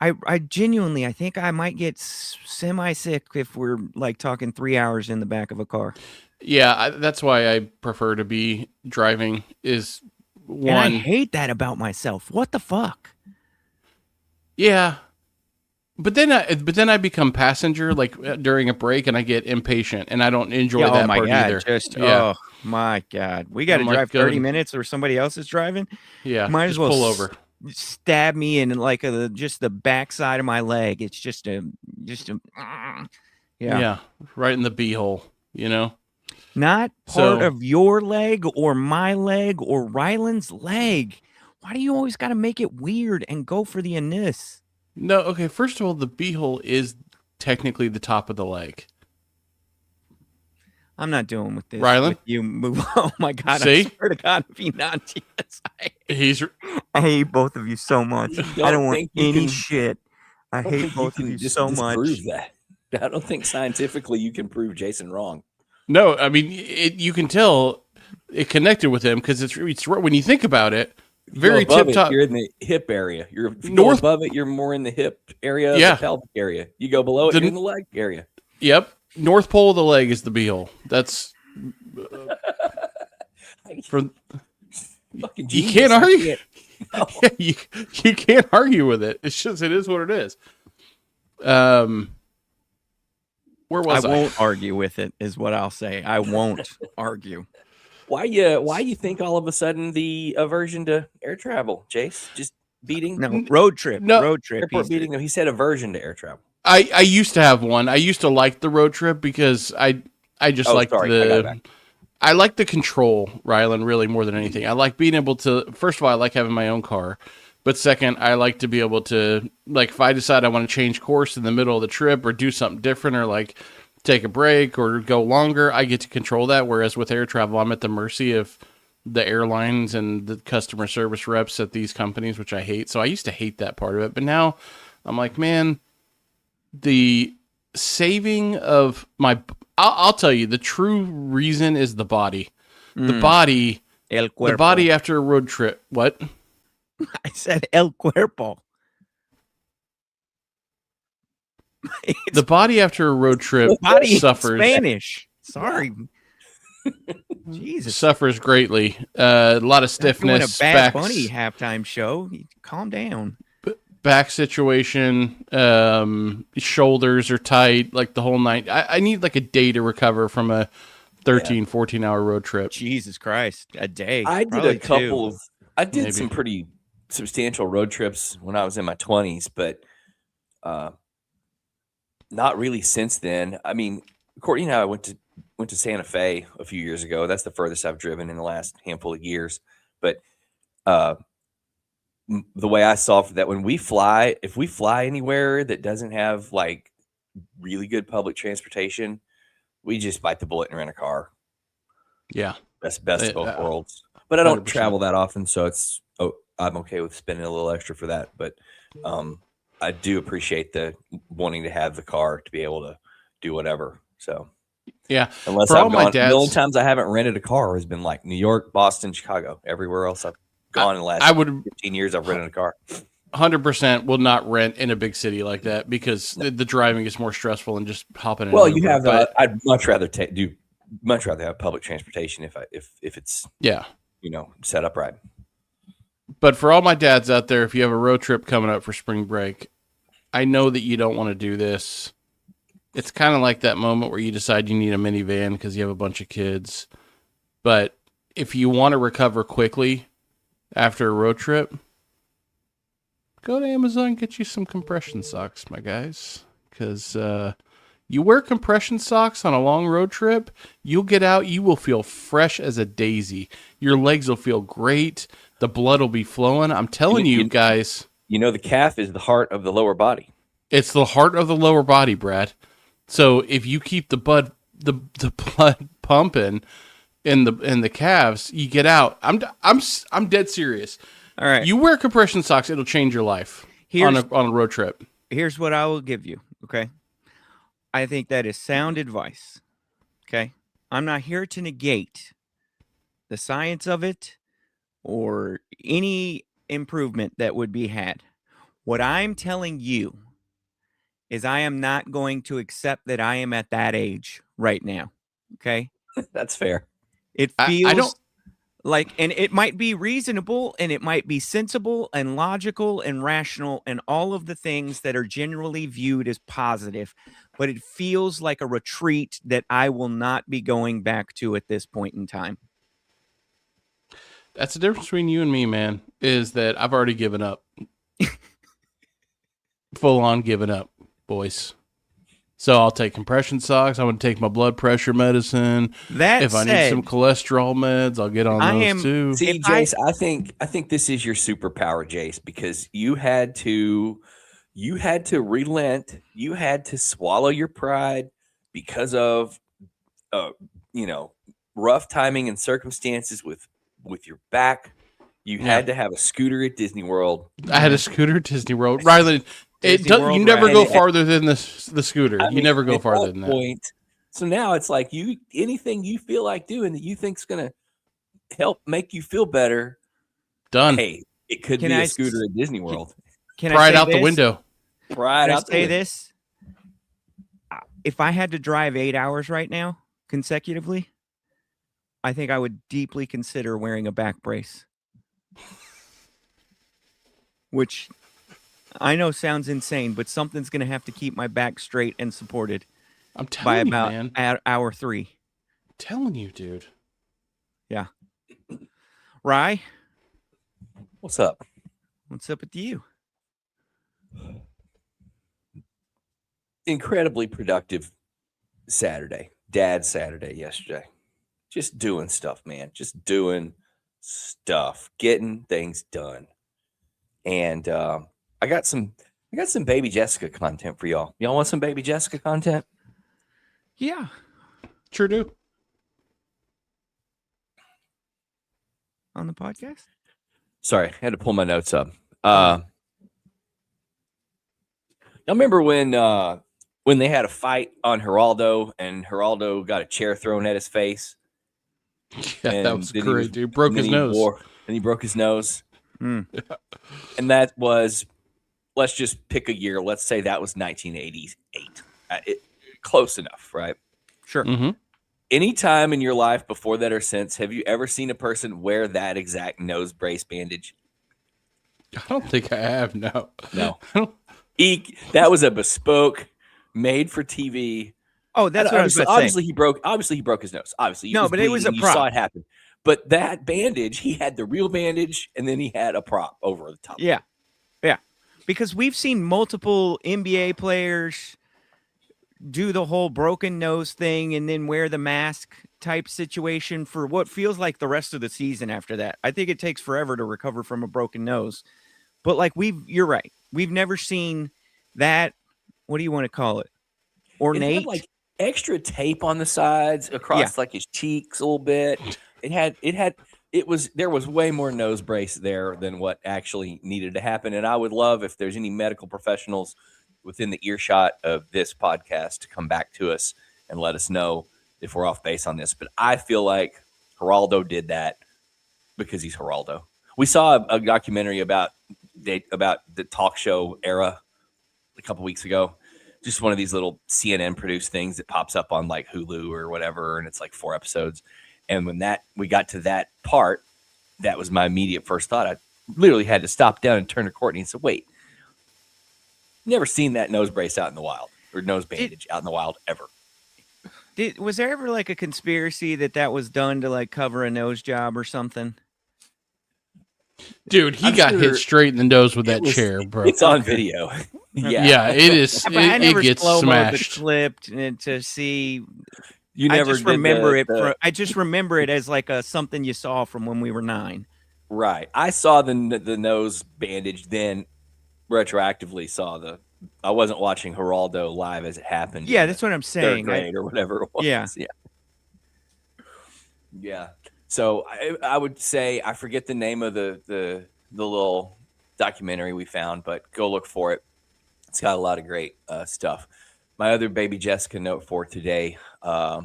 I genuinely, I think I might get semi sick if we're like talking 3 hours in the back of a car.
Yeah, that's why I prefer to be driving. Is one.
And I hate that about myself. What the fuck?
Yeah, but then I become passenger like during a break, and I get impatient, and I don't enjoy that
oh my
part
god!
either.
Oh my god! We got to
I'm like
drive 30
going-
minutes, or somebody else is driving.
Yeah,
Might
just
as well
pull over.
stab me in like just the backside of my leg. It's just a
Yeah, right in the beehole.
Not part
So-
of your leg or my leg or Ryland's leg. Why do you always got to make it weird and go for the anus?
No, okay. First of all, the beehole is technically the top of the leg.
I'm not doing with this.
Ryland?
With you move. Oh my God.
See?
I swear to God, if he not, yes,
He's
I hate both of you so much.
You
I
don't
don't want
think you
any
can-
shit. I
I don't
hate
think
both
you
of
can
you
just
so much.
disprove that. I don't think scientifically you can prove Jason wrong.
no. I mean, you can tell it connected with him because it's when you think about it,
If you
very
go above
tip
it,
top.
You're in the hip area. If you
North-
go above it, you're more in the hip area,
Yeah.
the pelvic area. You go below it,
The-
you're in the leg area.
Yep, North Pole of the leg is the beehole. That's from.
Fucking
You
genius.
can't
I
argue.
can't-
you can't argue with it. It's just it is what it is. Where was I?
won't argue with it, is what I'll say. I won't argue.
Why you think all of a sudden the aversion to air travel, Jace? Just beating
No, road trip.
No.
Road trip.
airport
He
beating.
said.
No, he said aversion to air travel.
I used to have one. I used to like the road trip because I just
Oh,
like
sorry, I got it back.
I like the control, Ryland, really more than anything. I like being able to. First of all, I like having my own car, but second, I like to be able to, like, if I decide I want to change course in the middle of the trip or do something different or like take a break or go longer, I get to control that. Whereas with air travel, I'm at the mercy of the airlines and the customer service reps at these companies, which I hate. So I used to hate that part of it, but now I'm like, man, the saving of my. I'll tell you, the true reason is the body. The body,
El cuerpo.
the body after a road trip. What?
I said el cuerpo.
The body after a road trip
Body in
suffers
Spanish. Sorry. Jesus.
suffers greatly. A lot of
Not doing
stiffness,
a Bad
back,
Bunny halftime show. Calm down.
back situation. Shoulders are tight, like the whole night. I need like a day to recover from a 13, 14-hour road trip.
Jesus Christ. A day.
I did
Probably
a couple
two.
of. I did
Maybe.
some pretty substantial road trips when I was in my 20s, but not really since then. I mean, Courtney and I went to Santa Fe a few years ago. That's the furthest I've driven in the last handful of years. But the way I saw for that, when we fly, if we fly anywhere that doesn't have like really good public transportation, we just bite the bullet and rent a car.
Yeah.
That's best of both
Uh,
worlds. But I don't
100%.
travel that often, so I'm okay with spending a little extra for that. But I do appreciate the wanting to have the car to be able to do whatever. So
Yeah.
unless
For all
I've
my
gone, the only
dads-
times I haven't rented a car has been like New York, Boston, Chicago. Everywhere else I've gone in the last
I would
15 years, I've rented a car.
100% will not rent in a big city like that because the driving is more stressful than just hopping in.
Well,
an
you
Uber,
have.
but
I'd much rather have public transportation if it's
yeah.
set up right.
But for all my dads out there, if you have a road trip coming up for spring break, I know that you don't want to do this. It's kind of like that moment where you decide you need a minivan because you have a bunch of kids. But if you want to recover quickly after a road trip, go to Amazon, get you some compression socks, my guys. Because you wear compression socks on a long road trip, you'll get out, you will feel fresh as a daisy. Your legs will feel great. The blood will be flowing. I'm telling you guys,
The calf is the heart of the lower body.
it's the heart of the lower body, Brad. So if you keep the blood pumping in the calves, you get out. I'm dead serious.
All right.
You wear compression socks, it'll change your life on a road trip.
Here's what I will give you. Okay. I think that is sound advice. Okay. I'm not here to negate the science of it or any improvement that would be had. What I'm telling you is I am not going to accept that I am at that age right now. Okay.
That's fair.
It
I
feels
don't-
like, and it might be reasonable and it might be sensible and logical and rational and all of the things that are generally viewed as positive, but it feels like a retreat that I will not be going back to at this point in time.
That's the difference between you and me, man, is that I've already given up. Full on given up, boys. So I'll take compression socks. I'm going to take my blood pressure medicine.
That
If I need
said,
some cholesterol meds, I'll get on
I
those
am-
too.
See,
If I-
Jace, I think this is your superpower, Jace, because you had to relent, you had to swallow your pride because of rough timing and circumstances with your back. You had to have a scooter at Disney World.
I had a scooter at Disney World. Riley,
Disney
you
World
never
ride.
go farther than the scooter.
I
You
mean,
never go
at
farther
that
than that.
point, so now it's like anything you feel like doing that you think's gonna help make you feel better.
Done.
Hey, it could
Can
be
I
a
s-
scooter at Disney World.
can
Pry
I
it
say
out the
this?
window.
Right
Can I
out the
say
window.
this? If I had to drive 8 hours right now consecutively, I think I would deeply consider wearing a back brace. Which I know sounds insane, but something's going to have to keep my back straight and supported
I'm
by
telling you,
about
man.
hour 3.
Telling you, dude.
Rye,
What's up?
what's up with you?
Incredibly productive Saturday. Dad's Saturday yesterday. Just doing stuff, man. Just doing stuff, getting things done. And I got some Baby Jessica content for y'all. Y'all want some Baby Jessica content?
Yeah.
Sure do.
On the podcast?
Sorry, I had to pull my notes up. Y'all remember when they had a fight on Geraldo and Geraldo got a chair thrown at his face?
Yeah,
And
that was
then he
great,
was-
dude. Broke
and then
his
he
nose.
and he broke his nose.
Mm.
And that was, let's just pick a year. Let's say that was 1988. Close enough, right?
Sure.
Mm-hmm.
Any time in your life before that or since, have you ever seen a person wear that exact nose brace bandage?
I don't think I have. No.
No.
I don't-
That was a bespoke, made for TV.
Oh, that's what I was about to say.
Obviously, he broke his nose. Obviously,
No, but it was a
bleeding, you saw
prop.
it happen. But that bandage, he had the real bandage, and then he had a prop over the top.
Yeah. Yeah. Because we've seen multiple NBA players do the whole broken nose thing and then wear the mask type situation for what feels like the rest of the season after that. I think it takes forever to recover from a broken nose. But like you're right. We've never seen that. What do you want to call it?
It
Ornate?
had like extra tape on the sides across like his cheeks a little bit. There was way more nose brace there than what actually needed to happen. And I would love if there's any medical professionals within the earshot of this podcast to come back to us and let us know if we're off base on this. But I feel like Geraldo did that because he's Geraldo. We saw a documentary about the talk show era a couple weeks ago. Just one of these little CNN produced things that pops up on like Hulu or whatever, and it's like 4 episodes. And when we got to that part, that was my immediate first thought. I literally had to stop down and turn to Courtney and say, "Wait, never seen that nose brace out in the wild or nose bandage out in the wild ever."
Was there ever like a conspiracy that was done to like cover a nose job or something?
Dude, he
I'm
got
sure
hit straight in the nose with that
was-
chair, bro.
It's on video.
Yeah, it is.
But I
It
never
gets
slow-moed the
smashed.
clip to see.
You
I
never
just
did
remember
the-
I just remember it as like something you saw from when we were 9.
Right. I saw the nose bandage, then retroactively saw I wasn't watching Geraldo live as it happened.
Yeah,
in
that's
the
what I'm
third
saying.
grade or whatever it was.
Yeah.
Yeah. So I would say, I forget the name of the little documentary we found, but go look for it. It's got a lot of great stuff. My other Baby Jessica note for today. Do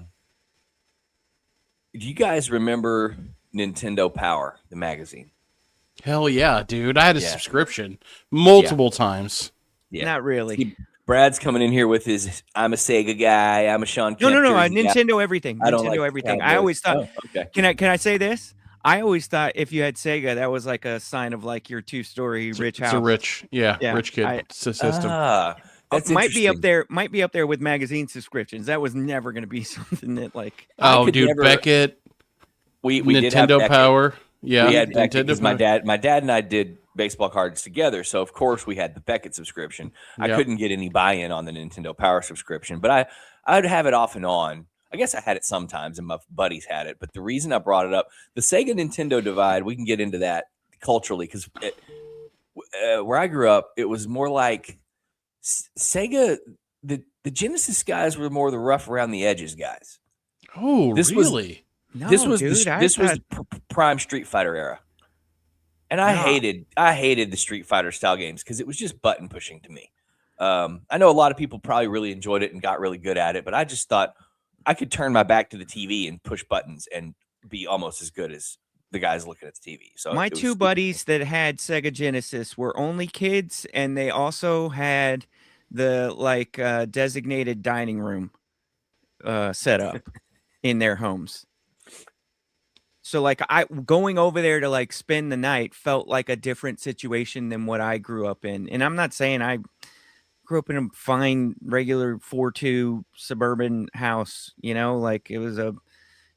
you guys remember Nintendo Power, the magazine?
Hell yeah, dude. I had a
Yeah.
subscription multiple times.
Yeah.
Not really.
Brad's coming in here with his, I'm a Sega guy, I'm a Sean
No,
Kemp jersey guy.
Nintendo everything.
I don't
Nintendo
like the
everything. I
Cowboys.
always thought.
Oh, okay.
Can I say this? I always thought if you had Sega, that was like a sign of like your 2-story rich house.
It's a rich,
Yeah,
rich kid system.
That's
might be up
interesting.
there. Might be up there with magazine subscriptions. That was never going to be something that like.
I
Oh,
could
dude,
never-
Beckett,
We did have
Nintendo
Beckett.
Power. Yeah,
we had Beckett
Nintendo
because my dad and I did baseball cards together. So of course we had the Beckett subscription. I
Yep.
couldn't get any buy-in on the Nintendo Power subscription, but I'd have it off and on. I guess I had it sometimes, and my buddies had it. But the reason I brought it up, the Sega Nintendo divide, we can get into that culturally because where I grew up, it was more like Sega. The Genesis guys were more the rough around the edges guys.
Oh,
This was-
really?
No,
this was
dude,
this was the prime Street Fighter era, and I
Nah.
hated the Street Fighter style games because it was just button pushing to me. I know a lot of people probably really enjoyed it and got really good at it, but I just thought I could turn my back to the TV and push buttons and be almost as good as the guys looking at the TV. So
My
it was-
two buddies that had Sega Genesis were only kids, and they also had the designated dining room set up in their homes. So like I going over there to like spend the night felt like a different situation than what I grew up in. And I'm not saying I grew up in a fine regular 4-2 suburban house, like it was a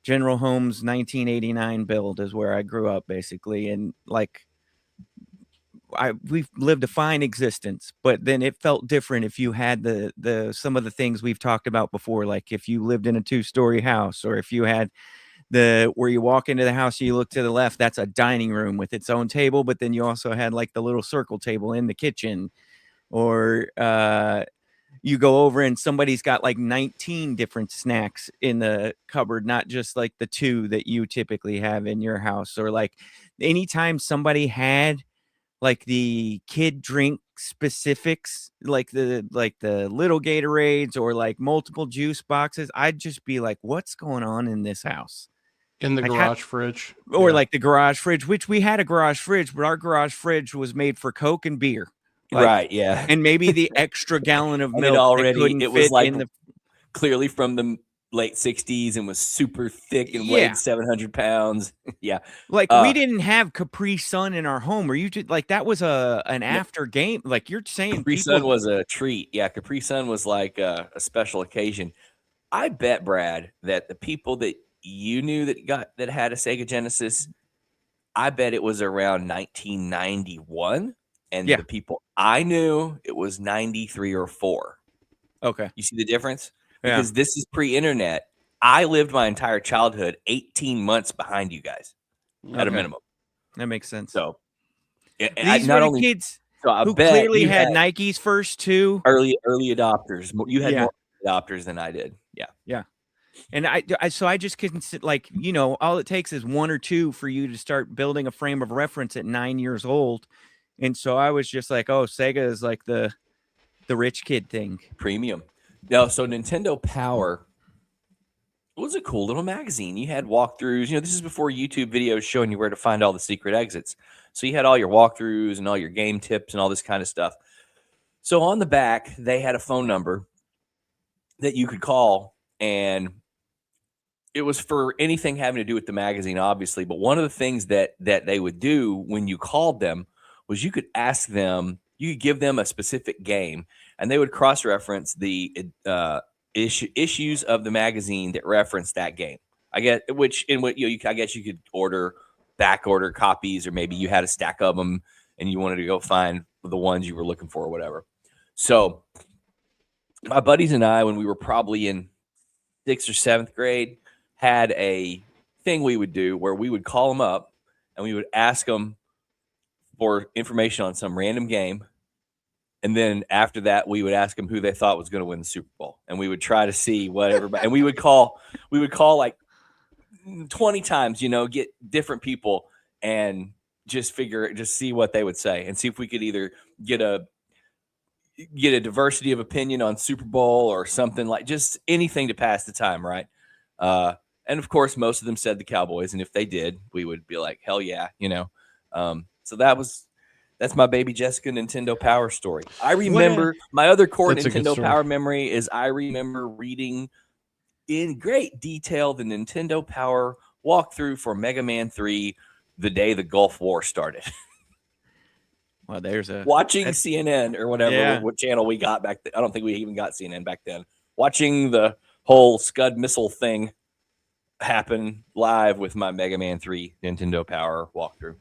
General Homes 1989 build is where I grew up basically. And like we've lived a fine existence, but then it felt different if you had the some of the things we've talked about before, like if you lived in a 2-story house, or if you had where you walk into the house, you look to the left, that's a dining room with its own table, but then you also had like the little circle table in the kitchen, or you go over and somebody's got like 19 different snacks in the cupboard, not just like the 2 that you typically have in your house. Or like anytime somebody had like the kid drink specifics, like the little Gatorades or like multiple juice boxes, I'd just be like, what's going on in this house?
In the
Like
garage fridge.
Or
Yeah.
like the garage fridge, which we had a garage fridge, but our garage fridge was made for Coke and beer. Like,
right, yeah.
And maybe the extra gallon of
And
milk
it already
couldn't
it was
fit
like
in the
clearly from the late 60s and was super thick and
Yeah.
weighed 700 pounds. Yeah.
like
Uh,
we didn't have Capri Sun in our home, or you did like that was an after game. Like you're saying
Capri
people
Sun was a treat. Yeah, Capri Sun was like a special occasion. I bet, Brad, that the people that you knew that had a Sega Genesis, I bet it was around 1991, and
Yeah.
the people I knew, it was 93 or 4.
okay.
You see the difference?
Yeah.
Because this is pre-internet. I lived my entire childhood 18 months behind you guys at a
Okay.
minimum.
That makes sense.
So
These
not
were the
only
kids
so I
who
bet
clearly
you
had Nikes first too.
early adopters. You had
Yeah.
more adopters than I did. Yeah.
And I just consider, like, all it takes is 1 or 2 for you to start building a frame of reference at 9 years old. And so I was just like, oh, Sega is like the rich kid thing.
Premium. No, so Nintendo Power was a cool little magazine. You had walkthroughs. This is before YouTube videos showing you where to find all the secret exits. So you had all your walkthroughs and all your game tips and all this kind of stuff. So on the back, they had a phone number that you could call, and it was for anything having to do with the magazine, obviously. But one of the things that they would do when you called them was you could ask them, you could give them a specific game, and they would cross-reference the issues of the magazine that referenced that game. I guess I guess you could back order copies, or maybe you had a stack of them and you wanted to go find the ones you were looking for or whatever. So my buddies and I, when we were probably in 6th or 7th grade, had a thing we would do where we would call them up and we would ask them for information on some random game. And then after that, we would ask them who they thought was going to win the Super Bowl. And we would try to see what everybody, and we would call like 20 times, get different people and just see what they would say and see if we could either get a diversity of opinion on Super Bowl or something, like just anything to pass the time. Right. And of course, most of them said the Cowboys. And if they did, we would be like, hell yeah. So that's my baby Jessica Nintendo Power story. I remember my other core
That's a good
Nintendo
story.
Power memory is I remember reading in great detail the Nintendo Power walkthrough for Mega Man 3 the day the Gulf War started.
Well, there's
Watching CNN or whatever,
Yeah.
what channel we got back then. I don't think we even got CNN back then. Watching the whole Scud missile thing happen live with my Mega Man 3 Nintendo Power walkthrough.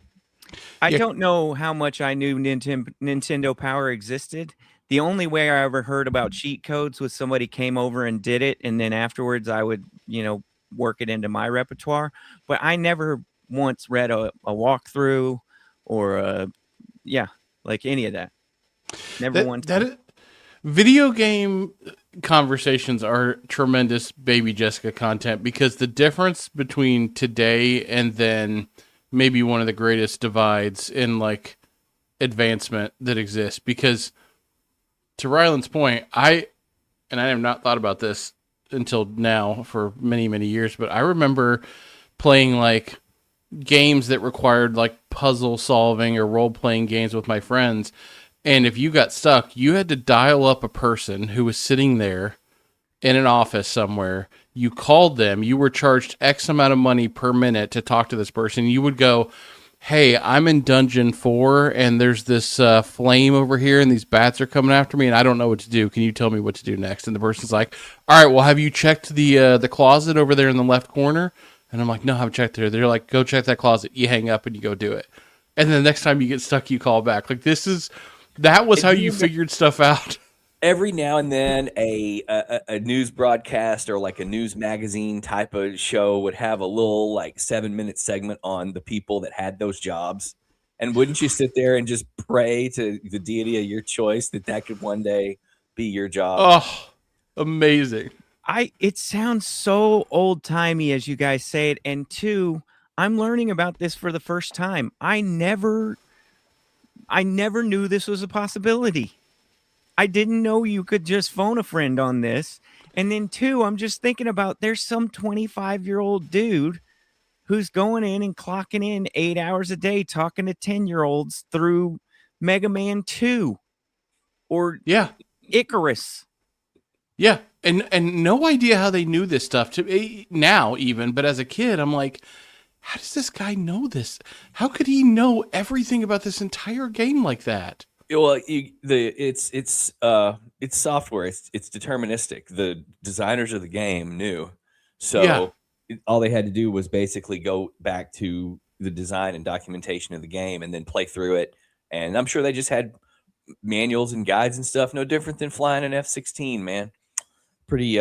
I
Yeah.
don't know how much I knew Nintendo Power existed. The only way I ever heard about cheat codes was somebody came over and did it, and then afterwards I would, work it into my repertoire. But I never once read a walkthrough or like any of that. Never once.
Video game conversations are tremendous Baby Jessica content, because the difference between today and then maybe one of the greatest divides in like advancement that exists. Because to Ryland's point, I have not thought about this until now for many, many years, but I remember playing like games that required like puzzle solving or role playing games with my friends. And if you got stuck, you had to dial up a person who was sitting there in an office somewhere. You called them. You were charged X amount of money per minute to talk to this person. You would go, hey, I'm in dungeon 4 and there's this flame over here and these bats are coming after me and I don't know what to do. Can you tell me what to do next? And the person's like, all right, well, have you checked the closet over there in the left corner? And I'm like, no, I haven't checked there. They're like, go check that closet. You hang up and you go do it. And then the next time you get stuck, you call back. Like that was how you figured stuff out.
Every now and then a news broadcast or like a news magazine type of show would have a little like 7-minute segment on the people that had those jobs. And wouldn't you sit there and just pray to the deity of your choice that could one day be your job?
Oh, amazing.
It sounds so old timey as you guys say it. And two, I'm learning about this for the first time. I never knew this was a possibility. I didn't know you could just phone a friend on this. And then two, I'm just thinking about there's some 25-year-old dude who's going in and clocking in 8 hours a day talking to 10-year-olds through Mega Man 2 or
Yeah.
Icarus.
Yeah. And no idea how they knew this stuff now even, but as a kid, I'm like, how does this guy know this? How could he know everything about this entire game like that?
Well, it's software. It's deterministic. The designers of the game knew, so all they had to do was basically go back to the design and documentation of the game, and then play through it. And I'm sure they just had manuals and guides and stuff. No different than flying an F-16, man. Pretty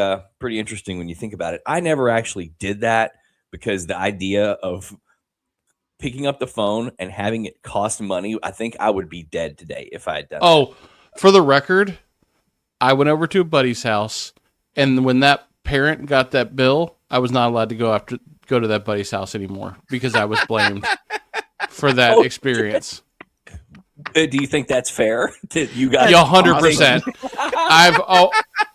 interesting when you think about it. I never actually did that because the idea of picking up the phone and having it cost money, I think I would be dead today if I had done that.
For the record, I went over to a buddy's house, and when that parent got that bill, I was not allowed to go to that buddy's house anymore because I was blamed for that experience.
Do you think that's fair? That you got
100%.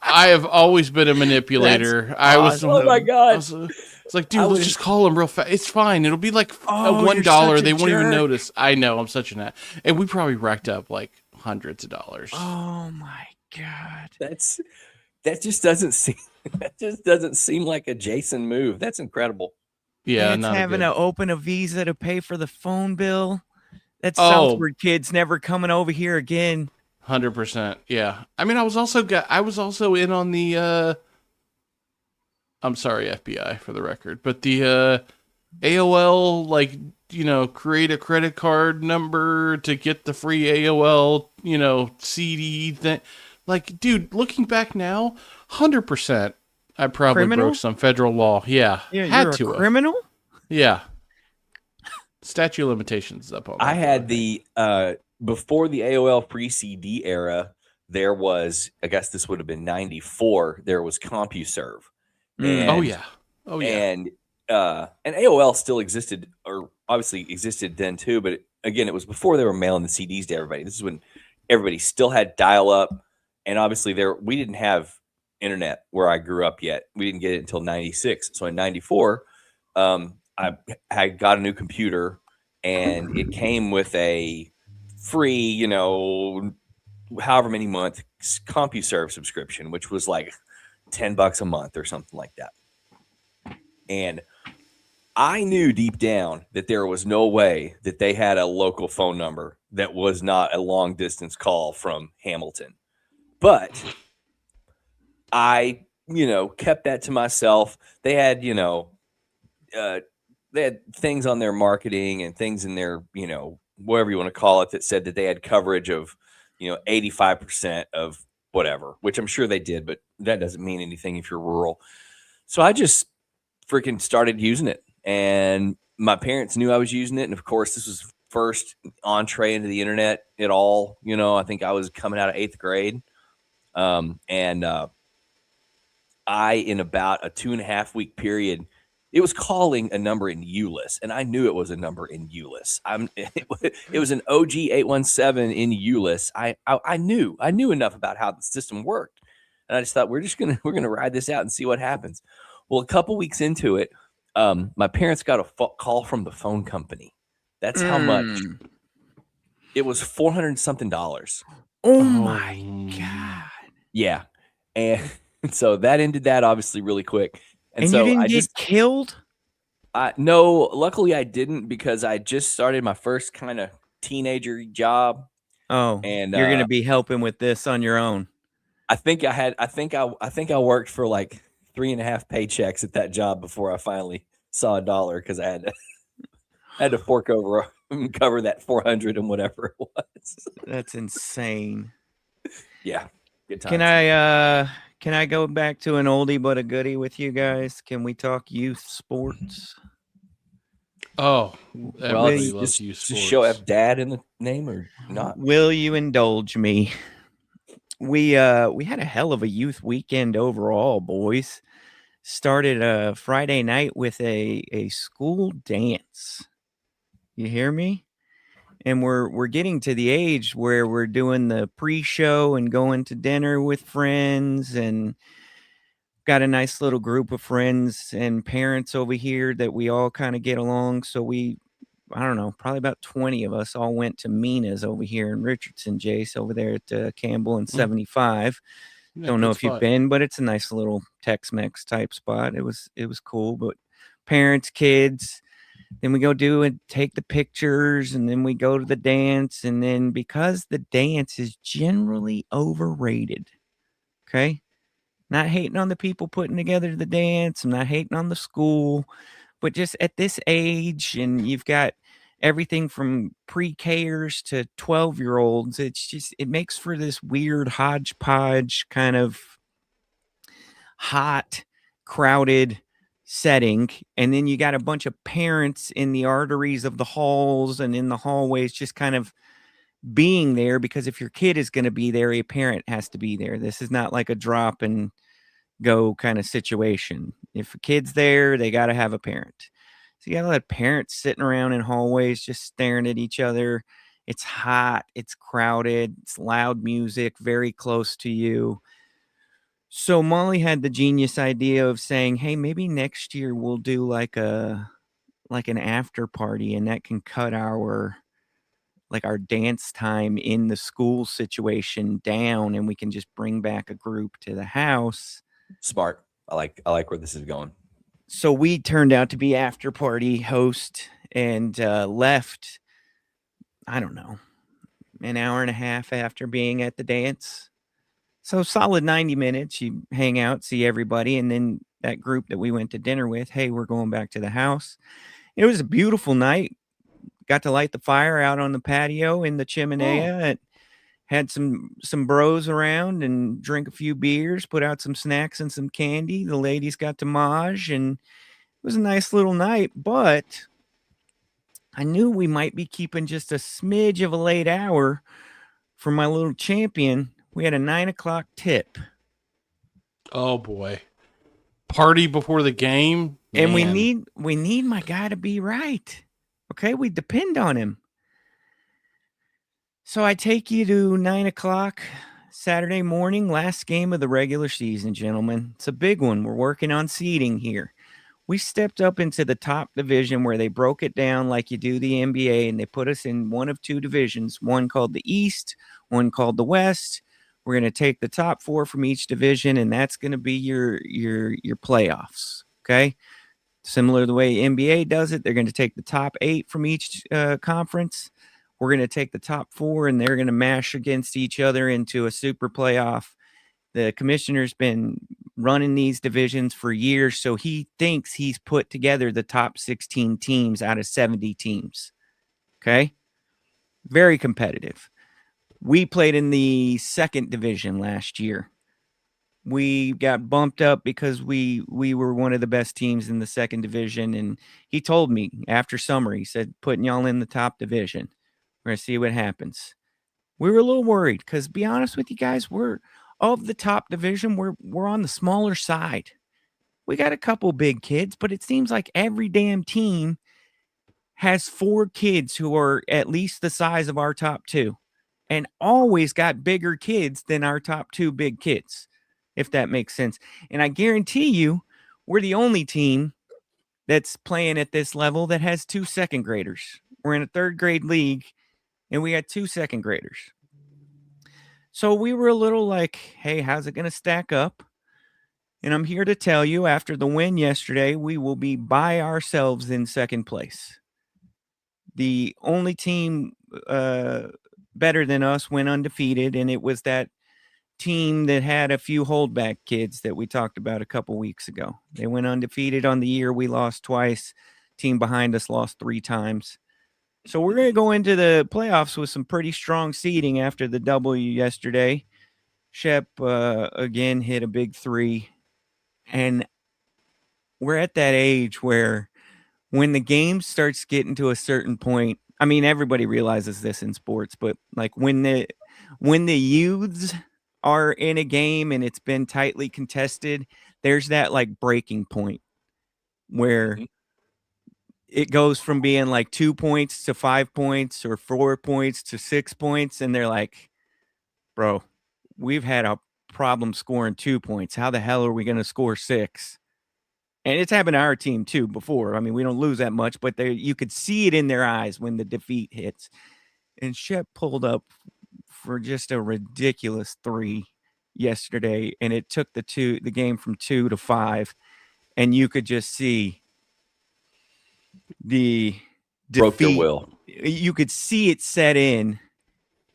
I have always been a manipulator.
Oh my god!
It's like, dude, let's just call him real fast. It's fine. It'll be like $1. They won't even notice. I know. I'm such an ass. And we probably racked up like hundreds of dollars.
Oh my god!
That just doesn't seem like a Jason move. That's incredible.
Yeah,
it's having to open a Visa to pay for the phone bill. That's
Oh.
Southward kids never coming over here again.
100%. Yeah. I mean, I was also in on the I'm sorry, FBI, for the record, but the AOL, like, create a credit card number to get the free AOL, CD thing. Like, dude, looking back now, 100%, I probably broke some federal law. Yeah,
you're a criminal.
Yeah. Statute of limitations is up on.
I had the before the AOL free CD era. There was, I guess this would have been 94. There was CompuServe. And,
oh yeah.
And AOL still existed, or obviously existed then too. But again, it was before they were mailing the CDs to everybody. This is when everybody still had dial-up, and obviously we didn't have internet where I grew up yet. We didn't get it until 96. So in 94, I had got a new computer, and it came with a free, however many month CompuServe subscription, which was like $10 a month or something like that. And I knew deep down that there was no way that they had a local phone number that was not a long distance call from Hamilton. But I, kept that to myself. They had, they had things on their marketing and things in their, whatever you want to call it, that said that they had coverage of, 85% of whatever, which I'm sure they did, but that doesn't mean anything if you're rural. So I just freaking started using it, and my parents knew I was using it. And of course, this was first entree into the internet at all. I think I was coming out of 8th grade. And I, in about a 2.5 week period, it was calling a number in Euless, and I knew it was a number in Euless. It was an OG 817 in Euless. I knew enough about how the system worked, and I just thought we're gonna ride this out and see what happens. Well, a couple weeks into it, my parents got a call from the phone company. That's how much. It was $400 something.
Oh my God.
Yeah. And so that ended that obviously really quick.
And
so
you didn't
I
get
just
killed?
no, luckily I didn't, because I just started my first kind of teenager job.
Oh,
And
you're gonna be helping with this on your own.
I think I worked for like 3.5 paychecks at that job before I finally saw a dollar, because I had to fork over and cover that 400 and whatever it was.
That's insane.
Yeah. Good times.
Can I go back to an oldie but a goodie with you guys? Can we talk youth sports?
Oh, everybody
Does
loves you.
the show have dad in the name or not?
Will you indulge me? We had a hell of a youth weekend overall, boys. Started Friday night with a school dance. You hear me? And we're getting to the age where we're doing the pre-show and going to dinner with friends, and got a nice little group of friends and parents over here that we all kind of get along. So I don't know, probably about 20 of us all went to Mina's over here in Richardson, Jace, over there at Campbell and 75.
Yeah,
Don't know
good
if you've
spot.
been, but it's a nice little Tex-Mex type spot. It was cool, but parents, kids, then we go do and take the pictures, and then we go to the dance. And then, because the dance is generally overrated, okay? Not hating on the people putting together the dance. I'm not hating on the school, but just at this age, and you've got everything from pre-Kers to 12-year-olds, it makes for this weird hodgepodge kind of hot, crowded setting. And then you got a bunch of parents in the arteries of the halls and in the hallways, just kind of being there, because if your kid is going to be there, a parent has to be there. This is not like a drop and go kind of situation. If a kid's there, they got to have a parent. So you got a lot of parents sitting around in hallways just staring at each other. It's hot, it's crowded, it's loud music very close to you. So Molly had the genius idea of saying, hey, maybe next year we'll do like an after party, and that can cut our dance time in the school situation down, and we can just bring back a group to the house.
Smart. I like where this is going.
So we turned out to be after party host, and left, I don't know, an hour and a half after being at the dance. So solid 90 minutes. You hang out, see everybody, and then that group that we went to dinner with, hey, we're going back to the house. It was a beautiful night. Got to light the fire out on the patio in the chimenea. And had some bros around and drink a few beers, put out some snacks and some candy. The ladies got to maj, and it was a nice little night. But I knew we might be keeping just a smidge of a late hour for my little champion. We had a 9:00 tip.
Oh boy, party before the game,
and
man.
we need my guy to be right. Okay, we depend on him. So I take you to 9:00 Saturday morning, last game of the regular season, gentlemen. It's a big one. We're working on seeding here. We stepped up into the top division, where they broke it down like you do the NBA, and they put us in one of two divisions, one called the East, one called the West. We're going to take the top 4 from each division, and that's going to be your playoffs, okay? Similar to the way NBA does it, they're going to take the top 8 from each conference. We're going to take the top 4, and they're going to mash against each other into a super playoff. The commissioner's been running these divisions for years, so he thinks he's put together the top 16 teams out of 70 teams. Okay? Very competitive. We played in the second division last year. We got bumped up because we were one of the best teams in the second division, and he told me after summer, he said, putting y'all in the top division. We're going to see what happens. We were a little worried because, be honest with you guys, we're of the top division, we're on the smaller side. We got a couple big kids, but it seems like every damn team has 4 kids who are at least the size of our top 2, and always got bigger kids than our top 2 big kids, if that makes sense. And I guarantee you, we're the only team that's playing at this level that has 2 second graders. We're in a 3rd grade league, and we got 2 second graders. So we were a little like, hey, how's it going to stack up? And I'm here to tell you, after the win yesterday, we will be by ourselves in second place. The only team better than us went undefeated, and it was that team that had a few holdback kids that we talked about a couple weeks ago. They went undefeated on the year. We lost twice. Team behind us lost 3 times. So we're going to go into the playoffs with some pretty strong seeding after the W yesterday. Shep, again, hit a big 3. And we're at that age where when the game starts getting to a certain point, I mean, everybody realizes this in sports, but like when the youths are in a game and it's been tightly contested, there's that like breaking point where it goes from being like 2 points to 5 points or 4 points to 6 points. And they're like, bro, we've had a problem scoring 2 points. How the hell are we going to score 6? And it's happened to our team too before. I mean, we don't lose that much, but you could see it in their eyes when the defeat hits. And Shep pulled up for just a ridiculous 3 yesterday. And it took the game from 2 to 5. And you could just see the
Broke their
defeat.
will.
You could see it set in.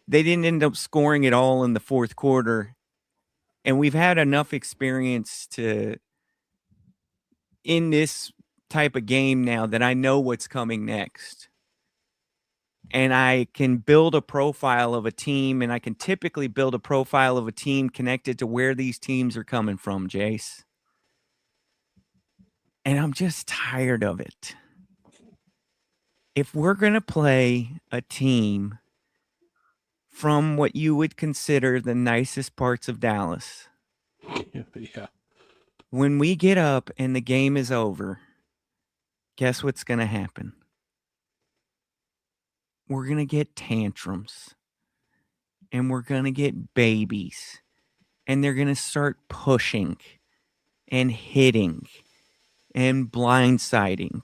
They didn't end up scoring it all in the 4th quarter. And we've had enough experience in this type of game now that I know what's coming next. And I can build a profile of a team, and I can typically build a profile of a team connected to where these teams are coming from, Jace. And I'm just tired of it. If we're going to play a team from what you would consider the nicest parts of Dallas,
Yeah.
when we get up and the game is over, guess what's going to happen? We're going to get tantrums, and we're going to get babies, and they're going to start pushing and hitting and blindsiding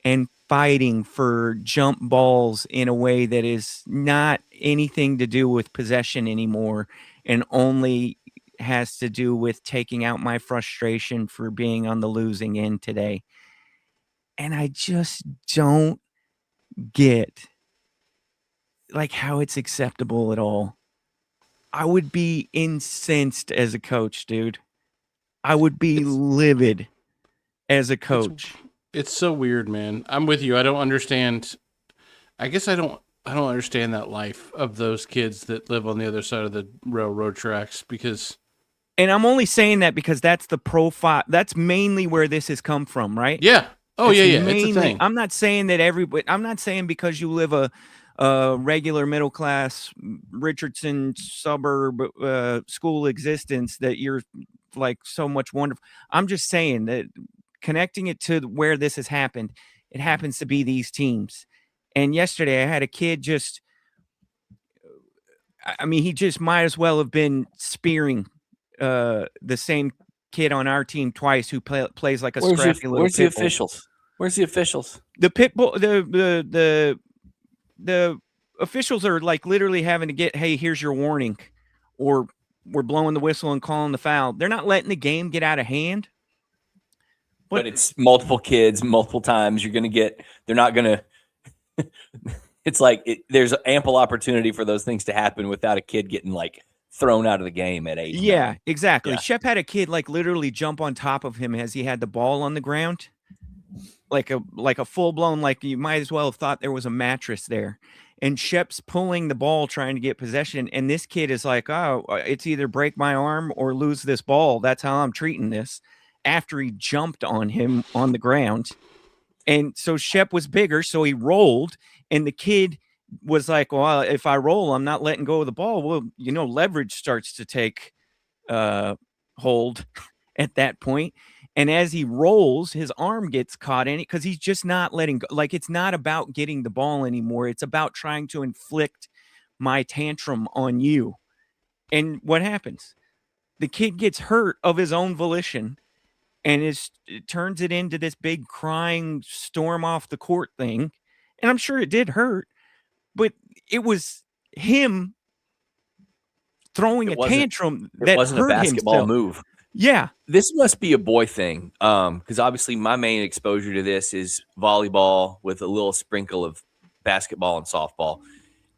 and fighting for jump balls in a way that is not anything to do with possession anymore and only has to do with taking out my frustration for being on the losing end today. And I just don't get like how it's acceptable at all. I would be incensed as a coach, dude. I would be livid as a coach.
It's so weird, man. I'm with you. I don't understand. I guess I don't understand that life of those kids that live on the other side of the railroad tracks because.
And I'm only saying that because that's the profile. That's mainly where this has come from, right?
Yeah. Oh,
That's
yeah.
mainly,
It's a thing.
I'm not saying that I'm not saying because you live a regular middle class Richardson suburb school existence that you're like so much wonderful. I'm just saying that connecting it to where this has happened, it happens to be these teams. And yesterday I had a kid he just might as well have been spearing the same kid on our team twice who plays like a scrappy little
Where's the
pit bull.
officials? Where's the officials?
The pit bull, the officials are like literally having to get, hey, here's your warning, or we're blowing the whistle and calling the foul. They're not letting the game get out of hand.
But it's multiple kids, multiple times. They're not going to, it's like there's ample opportunity for those things to happen without a kid getting like thrown out of the game at 8.
Yeah, exactly.
Yeah.
Shep had a kid like literally jump on top of him as he had the ball on the ground. Like a full-blown, like you might as well have thought there was a mattress there. And Shep's pulling the ball trying to get possession, and this kid is like, oh, it's either break my arm or lose this ball. That's how I'm treating this, after he jumped on him on the ground. And so Shep was bigger, so he rolled, and the kid was like, well, if I roll, I'm not letting go of the ball. Well, leverage starts to take hold at that point. And as he rolls, his arm gets caught in it because he's just not letting go. Like, it's not about getting the ball anymore. It's about trying to inflict my tantrum on you. And what happens? The kid gets hurt of his own volition, and it turns it into this big crying storm off the court thing. And I'm sure it did hurt, but it was him throwing a tantrum that
wasn't
hurt
a basketball
himself.
move.
Yeah.
This must be a boy thing, because obviously my main exposure to this is volleyball with a little sprinkle of basketball and softball,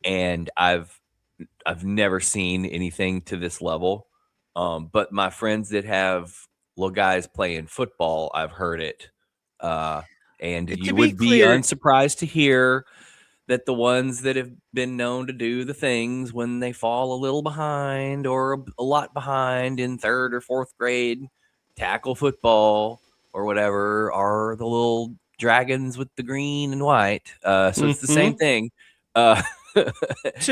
and I've never seen anything to this level. But my friends that have little guys playing football, I've heard it, and
To
you
be
would be
clear-
unsurprised to hear that the ones that have been known to do the things when they fall a little behind or a lot behind in 3rd or 4th grade, tackle football or whatever, are the little dragons with the green and white. So it's the same thing.
To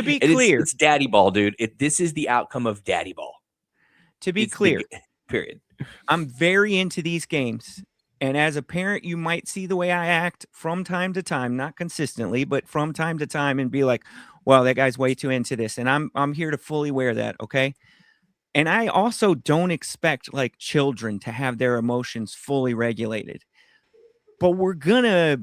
be
And
clear,
it's daddy ball, dude. This is the outcome of daddy ball.
to be
It's the
clear,
period.
I'm very into these games. And as a parent, you might see the way I act from time to time, not consistently, but from time to time, and be like, well, that guy's way too into this. And I'm here to fully wear that, okay? And I also don't expect like children to have their emotions fully regulated. But we're gonna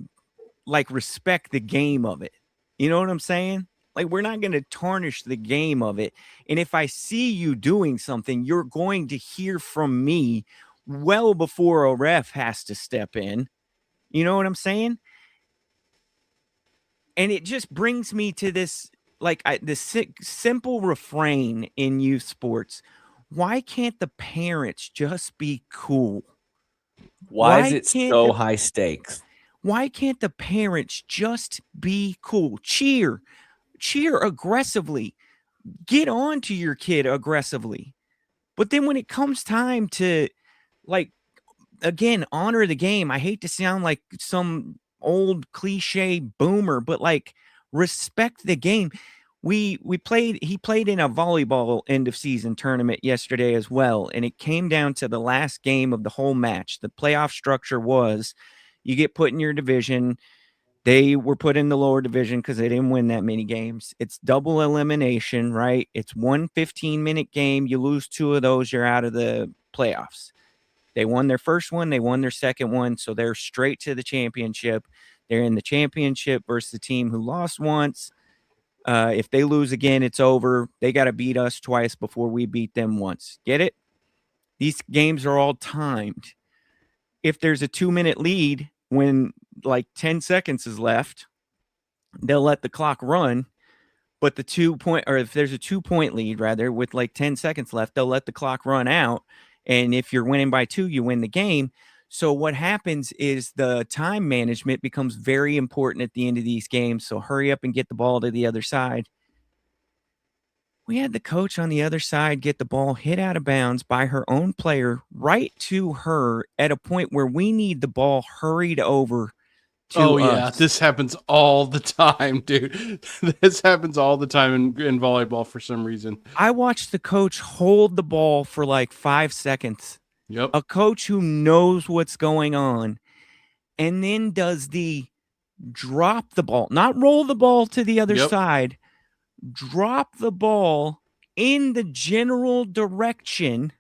like respect the game of it. You know what I'm saying? Like, we're not going to tarnish the game of it. And if I see you doing something, you're going to hear from me well before a ref has to step in. You know what I'm saying? And it just brings me to this, like, simple refrain in youth sports. Why can't the parents just be cool?
Why
Why
is it
can't
so
the-
high stakes?
Why can't the parents just be cool? Cheer aggressively. Get on to your kid aggressively. But then when it comes time to, like, again, honor the game, I hate to sound like some old cliche boomer, but like, respect the game. He played in a volleyball end of season tournament yesterday as well, and it came down to the last game of the whole match. The playoff structure was you get put in your division. They were put in the lower division because they didn't win that many games. It's double elimination, right? It's 1 15-minute game. You lose 2 of those, you're out of the playoffs. They won their first one. They won their second one. So they're straight to the championship. They're in the championship versus the team who lost once. If they lose again, it's over. They got to beat us twice before we beat them once. Get it? These games are all timed. If there's a 2-minute lead when like 10 seconds is left, they'll let the clock run. But if there's a 2-point lead, rather, with like 10 seconds left, they'll let the clock run out. And if you're winning by 2, you win the game. So what happens is the time management becomes very important at the end of these games. So hurry up and get the ball to the other side. We had the coach on the other side get the ball hit out of bounds by her own player right to her at a point where we need the ball hurried over to us.
This happens all the time, dude. This happens all the time in volleyball for some reason.
I watched the coach hold the ball for like 5 seconds.
Yep.
A coach who knows what's going on, and then does the drop the ball, not roll the ball to the other side, drop the ball in the general direction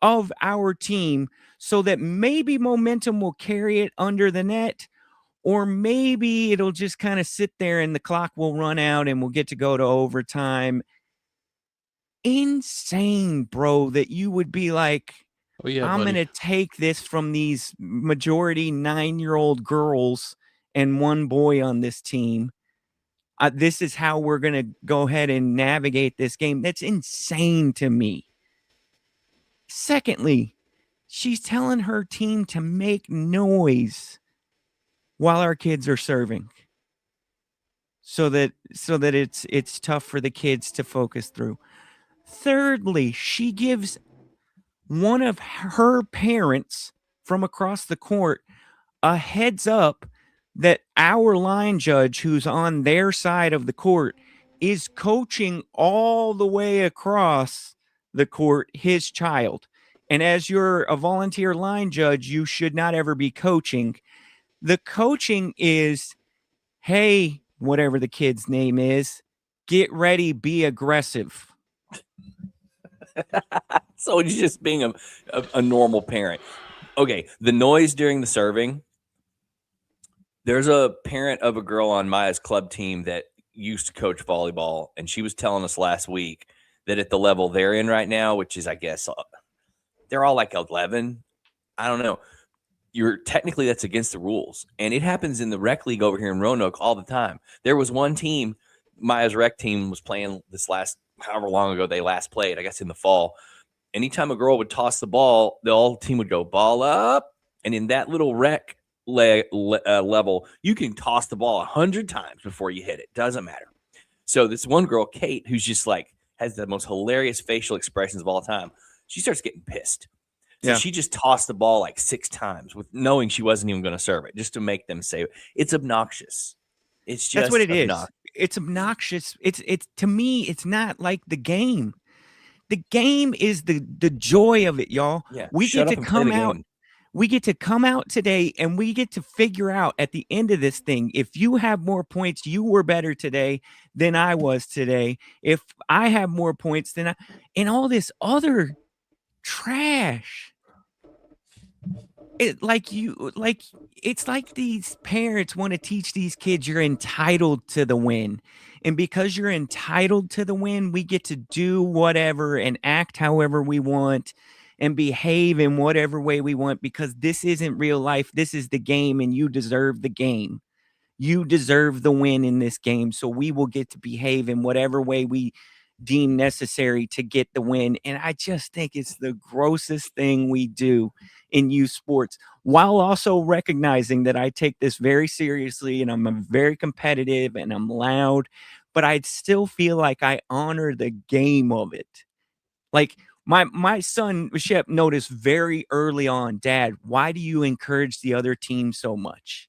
of our team so that maybe momentum will carry it under the net, or maybe it'll just kind of sit there and the clock will run out and we'll get to go to overtime. Insane, bro, that you would be like, I'm going to take this from these majority 9-year-old girls and 1 boy on this team. This is how we're going to go ahead and navigate this game. That's insane to me. Secondly, she's telling her team to make noise while our kids are serving, so that it's tough for the kids to focus through. Thirdly, she gives one of her parents from across the court a heads up that our line judge, who's on their side of the court, is coaching all the way across the court his child. And as you're a volunteer line judge, you should not ever be coaching. The coaching is, hey, whatever the kid's name is, get ready, be aggressive.
So it's just being a normal parent. Okay, the noise during the serving. There's a parent of a girl on Maya's club team that used to coach volleyball, and she was telling us last week that at the level they're in right now, which is, I guess, they're all like 11. I don't know. Technically that's against the rules, and it happens in the rec league over here in Roanoke all the time. There was one team, Maya's rec team was playing this last, however long ago they last played, I guess in the fall. Anytime a girl would toss the ball, the whole team would go ball up, and in that little rec level, you can toss the ball 100 times before you hit it. Doesn't matter. So this one girl, Kate, who's just like has the most hilarious facial expressions of all time, she starts getting pissed. So she just tossed the ball like 6 times with knowing she wasn't even going to serve it, just to make them say it's obnoxious. It's just
that's what it is. It's obnoxious. It's to me, it's not like the game. The game is the joy of it, y'all.
Yeah,
we get to come out. We get to come out today and we get to figure out at the end of this thing, if you have more points, you were better today than I was today. If I have more points than and all this other trash. It's like these parents want to teach these kids you're entitled to the win. And because you're entitled to the win, we get to do whatever and act however we want and behave in whatever way we want, because this isn't real life. This is the game, and you deserve the game. You deserve the win in this game. So we will get to behave in whatever way we deem necessary to get the win. And I just think it's the grossest thing we do in youth sports, while also recognizing that I take this very seriously and I'm very competitive and I'm loud, but I'd still feel like I honor the game of it. Like my son Shep noticed very early on, Dad, why do you encourage the other team so much?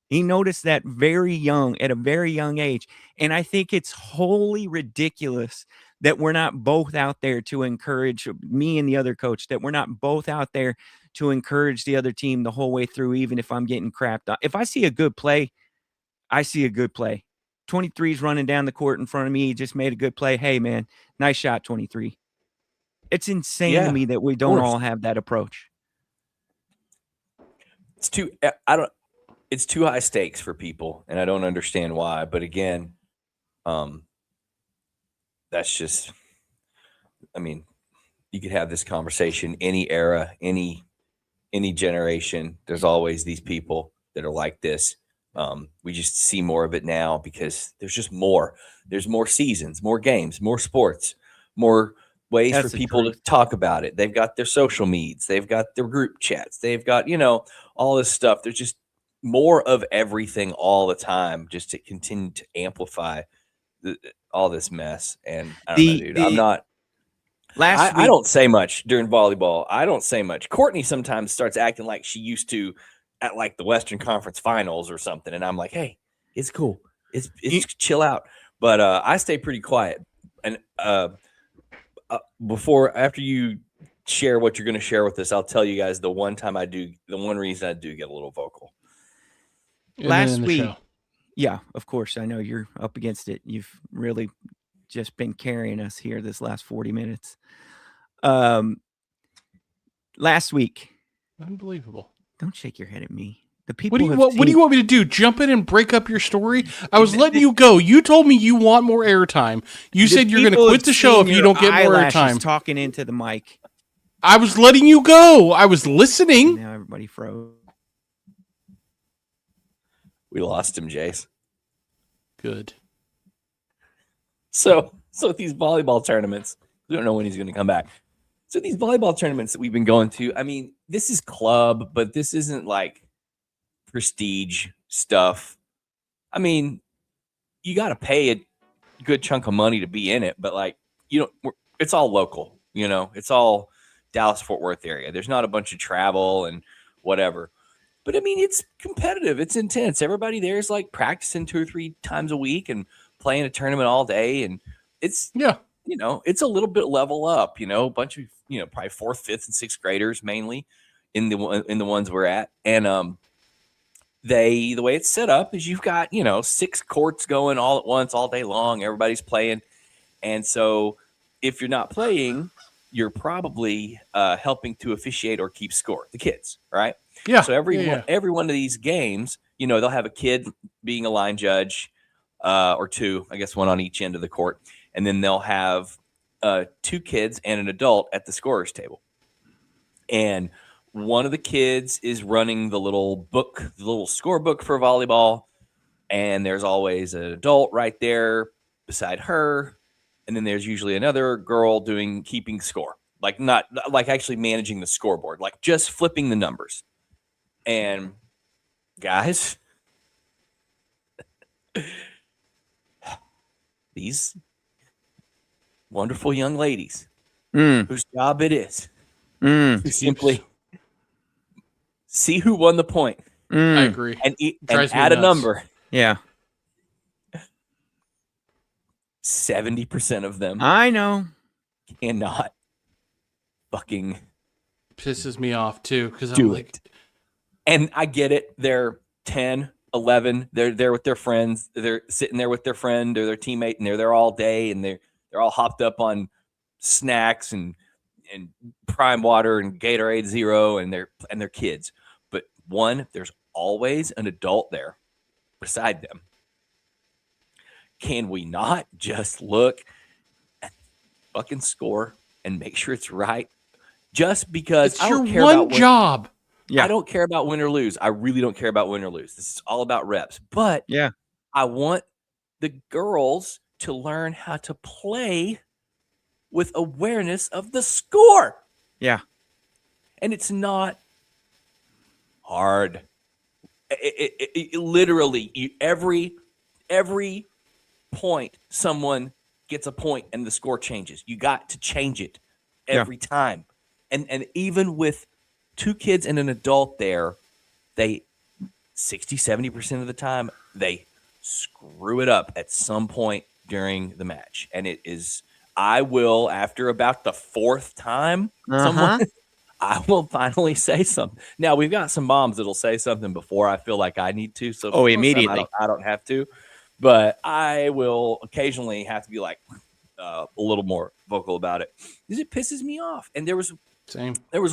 He noticed that at a very young age. And I think it's wholly ridiculous that we're not both out there to encourage me and the other coach, that we're not both out there to encourage the other team the whole way through, even if I'm getting crapped on. If I see a good play, I see a good play. 23's running down the court in front of me. He just made a good play. Hey, man, nice shot, 23. It's insane to me that we don't all have that approach.
It's too high stakes for people, and I don't understand why. But again, that's just, I mean, you could have this conversation any era, any generation. There's always these people that are like this. We just see more of it now because there's just more. There's more seasons, more games, more sports, more ways for people to talk about it. They've got their social medias. They've got their group chats. They've got, all this stuff. There's just more of everything all the time, just to continue to amplify all this mess. And I don't know, dude. I'm not. I don't say much during volleyball. I don't say much. Courtney sometimes starts acting like she used to at like the Western Conference Finals or something, and I'm like, hey, it's cool. It's chill out. But I stay pretty quiet. And after you share what you're going to share with us, I'll tell you guys the one reason I do get a little vocal.
Last week, yeah, of course, I know you're up against it. You've really just been carrying us here this last 40 minutes. Last week,
unbelievable.
Don't shake your head at me. The people.
What do you want me to do? Jump in and break up your story? I was letting you go. You told me you want more airtime. You said you're going to quit the show if you don't get more airtime.
Talking into the mic.
I was letting you go. I was listening.
Now everybody froze.
We lost him, Jace.
Good.
So these volleyball tournaments, we don't know when he's going to come back. So these volleyball tournaments that we've been going to, I mean, this is club, but this isn't like prestige stuff. I mean, you got to pay a good chunk of money to be in it, but like, it's all local, it's all Dallas Fort Worth area. There's not a bunch of travel and whatever. But I mean, it's competitive. It's intense. Everybody there is like practicing 2 or 3 times a week and playing a tournament all day. And it's, it's a little bit level up, a bunch of, probably 4th, 5th, and 6th graders mainly in the ones we're at. And the way it's set up is you've got, 6 courts going all at once, all day long. Everybody's playing. And so if you're not playing, you're probably helping to officiate or keep score, the kids, right?
Yeah.
So every one of these games, they'll have a kid being a line judge or 2, I guess 1 on each end of the court. And then they'll have 2 kids and an adult at the scorer's table. And one of the kids is running the little scorebook for volleyball. And there's always an adult right there beside her. And then there's usually another girl keeping score, like not like actually managing the scoreboard, like just flipping the numbers. And guys, these wonderful young ladies whose job it is to simply see who won the point.
I agree.
And
Drives me
add a
nuts.
number.
Yeah.
70% of them
I know.
cannot fucking
Pisses me off too because I'm
do
like,
it. And I get it. They're 10, 11. They're there with their friends. They're sitting there with their friend or their teammate, and they're there all day, and they're all hopped up on snacks and Prime Water and Gatorade Zero, and they're kids. But there's always an adult there beside them. Can we not just look at the fucking score and make sure it's right? Just because
it's
I
your
don't care
one
about
job.
Yeah.
I don't care about win or lose. I really don't care about win or lose. This is all about reps. But
Yeah.
I want the girls to learn how to play with awareness of the score.
Yeah.
And it's not hard. It literally, every point, someone gets a point and the score changes. You got to change it every time. And even with 2 kids and an adult there, they 60-70% of the time they screw it up at some point during the match. And I will, after about the 4th time, I will finally say something. Now we've got some moms that'll say something before I feel like I need to. So most of the time
immediately.
I don't have to, but I will occasionally have to be like a little more vocal about it because it pisses me off. And there was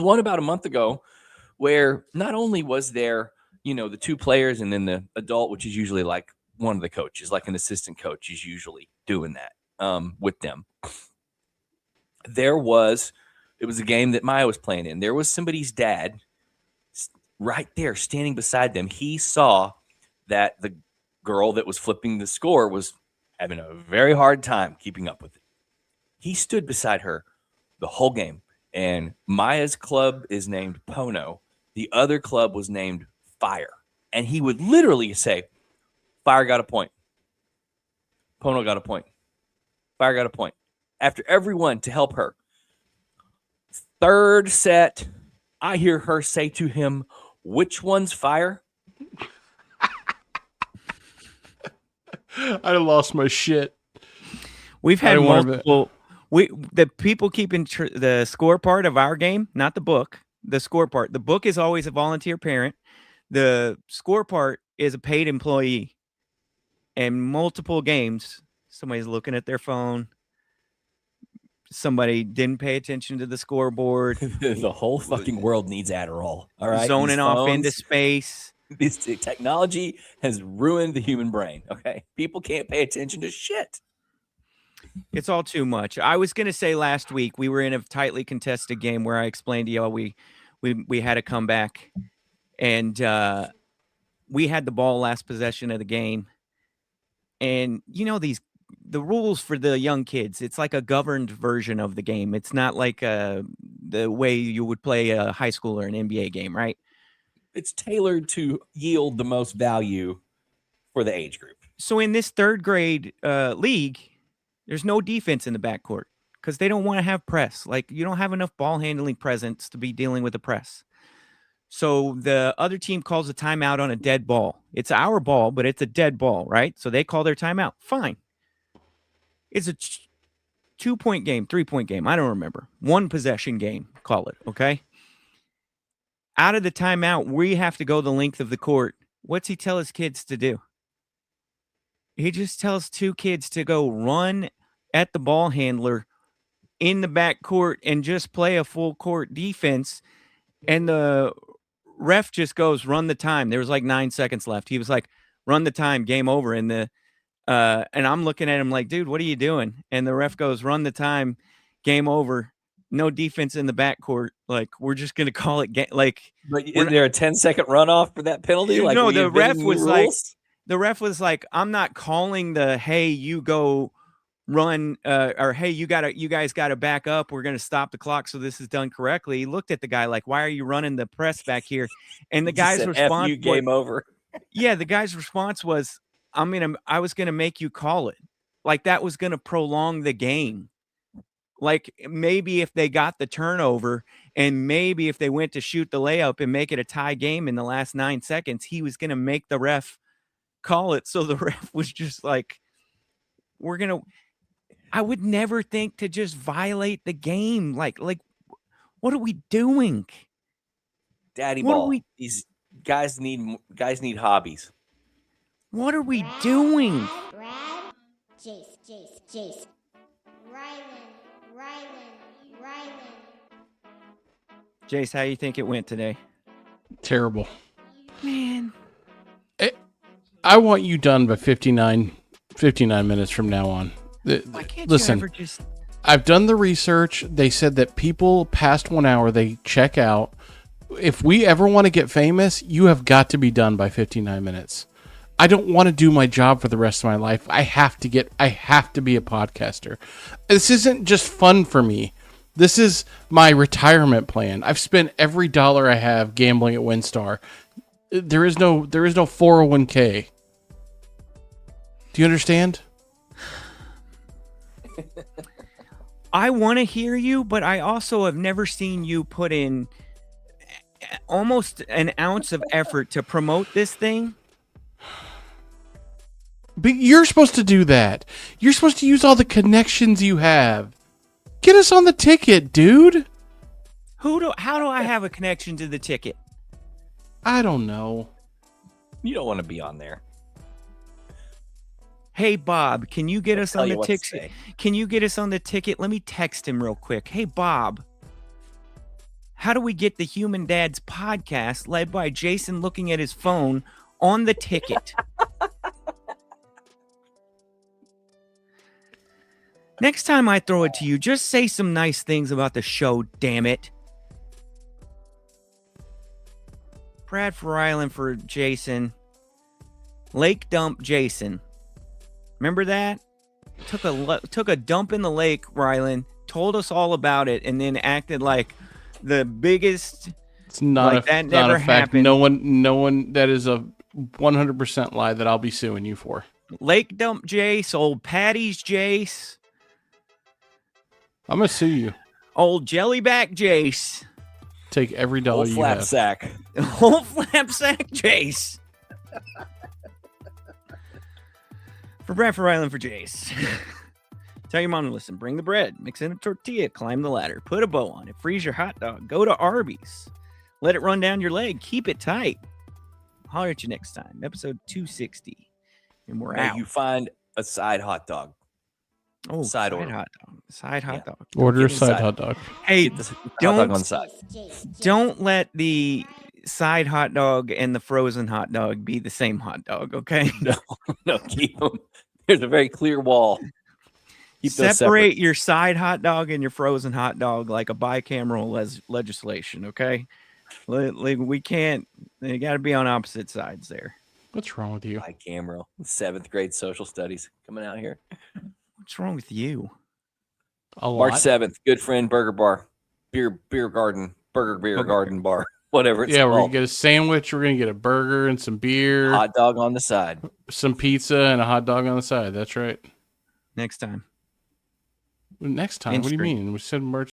one about a month ago where not only was there, the 2 players and then the adult, which is usually like one of the coaches, like an assistant coach is usually doing that with them. It was a game that Maya was playing in. There was somebody's dad right there standing beside them. He saw that the girl that was flipping the score was having a very hard time keeping up with it. He stood beside her the whole game. And Maya's club is named Pono. The other club was named Fire. And he would literally say, Fire got a point. Pono got a point. Fire got a point. After everyone to help her. 3rd set, I hear her say to him, which one's Fire?
I lost my shit.
We've had
don't wanna
multiple. The people keeping the score part of our game, not the book. The score part. The book is always a volunteer parent. The score part is a paid employee. And multiple games, somebody's looking at their phone. Somebody didn't pay attention to the scoreboard.
The whole fucking world needs Adderall. All right,
Zoning off into space.
This technology has ruined the human brain. Okay, people can't pay attention to shit.
It's all too much. I was going to say last week we were in a tightly contested game where I explained to y'all we had a comeback, and we had the ball last possession of the game, and the rules for the young kids. It's like a governed version of the game. It's not like the way you would play a high school or an NBA game, right?
It's tailored to yield the most value for the age group.
So in this third grade league, there's no defense in the backcourt because they don't want to have press. Like, you don't have enough ball handling presence to be dealing with the press. So the other team calls a timeout on a dead ball. It's our ball, but it's a dead ball, right? So they call their timeout. Fine. It's a 2-point game, 3-point game. I don't remember. 1 possession game, call it, okay? Out of the timeout, we have to go the length of the court. What's he tell his kids to do? He just tells 2 kids to go run at the ball handler in the backcourt and just play a full court defense. And the ref just goes, run the time. There was like 9 seconds left. He was like, run the time, game over. And and I'm looking at him like, dude, what are you doing? And the ref goes, run the time, game over. No defense in the backcourt. Like, we're just gonna call it like.
But is there a 10-second runoff for that penalty? Like,
no,
were you
the ref
bending
was
rules?
the ref was like, I'm not calling the hey, you go run or hey, you guys gotta back up. We're gonna stop the clock so this is done correctly. He looked at the guy like, why are you running the press back here? And the
He just
guy's
said,
response,
"F you, game over."
yeah, the guy's response was, I was gonna make you call it. Like, that was gonna prolong the game. Like, maybe if they got the turnover and maybe if they went to shoot the layup and make it a tie game in the last 9 seconds, he was going to make the ref call it. So the ref was just like, I would never think to just violate the game. Like, what are we doing?
Daddy
What are
ball.
we-
These guys need hobbies.
What are we doing?
Brad, Jace, Rylan.
Jace, how you think it went today?
Terrible.
Man.
I want you done by 59 minutes from now on.
Why can't
Listen,
you ever just...
I've done the research. They said that people past 1 hour, they check out. If we ever want to get famous, you have got to be done by 59 minutes. I don't want to do my job for the rest of my life. I have to be a podcaster. This isn't just fun for me. This is my retirement plan. I've spent every dollar I have gambling at WinStar. There is no 401k. Do you understand?
I want to hear you, but I also have never seen you put in almost an ounce of effort to promote this thing.
But you're supposed to do that. You're supposed to use all the connections you have. Get us on the ticket, dude.
How do I have a connection to the ticket?
I don't know.
You don't want to be on there.
Hey Bob, can you get us
Tell
on
you
the
what to
ticket?
say.
Can you get us on the ticket? Let me text him real quick. Hey Bob, how do we get the Human Dads podcast led by Jason looking at his phone on the ticket? Next time I throw it to you, just say some nice things about the show, damn it. Brad for Island for Jason. Lake dump Jason. Remember that? Took a dump in the lake, Rylan, told us all about it, and then acted like the biggest.
It's not
Like, that
not
never
a fact.
happened.
No one. That is a 100% lie that I'll be suing you for.
Lake dump Jace, old Patty's Jace,
I'm gonna sue you.
old Jellyback Jace,
Take every dollar
Old
you
flap
have.
sack.
old Flapsack Jace. For Brad for Island for Jace. Tell your mom to listen. Bring the bread. Mix in a tortilla. Climb the ladder. Put a bow on it. Freeze your hot dog. Go to Arby's. Let it run down your leg. Keep it tight. Holler at you next time. Episode 260. And we're
May
out.
you find a side hot dog.
Oh,
side
side
order.
hot dog. Side hot
Yeah.
dog.
Order a
Get
side
inside.
hot dog.
Hey,
Get the hot
don't-
dog on the side.
don't let the side hot dog and the frozen hot dog be the same hot dog, okay?
No, keep them. There's a very clear wall. Keep those separate.
Separate your side hot dog and your frozen hot dog like a bicameral legislation, okay? Like, we can't, they got to be on opposite sides there.
What's wrong with you?
Bicameral. 7th grade social studies coming out here.
What's wrong with you?
A lot.
March 7th, good friend burger bar, beer garden, burger beer
Okay.
garden bar, whatever it's
Yeah, we're gonna
called.
get a sandwich. We're gonna get a burger and some beer,
Hot dog on the side.
some pizza, and a hot dog on the side. That's right.
Next time.
Next time.
In
What do you
stream.
mean? We said March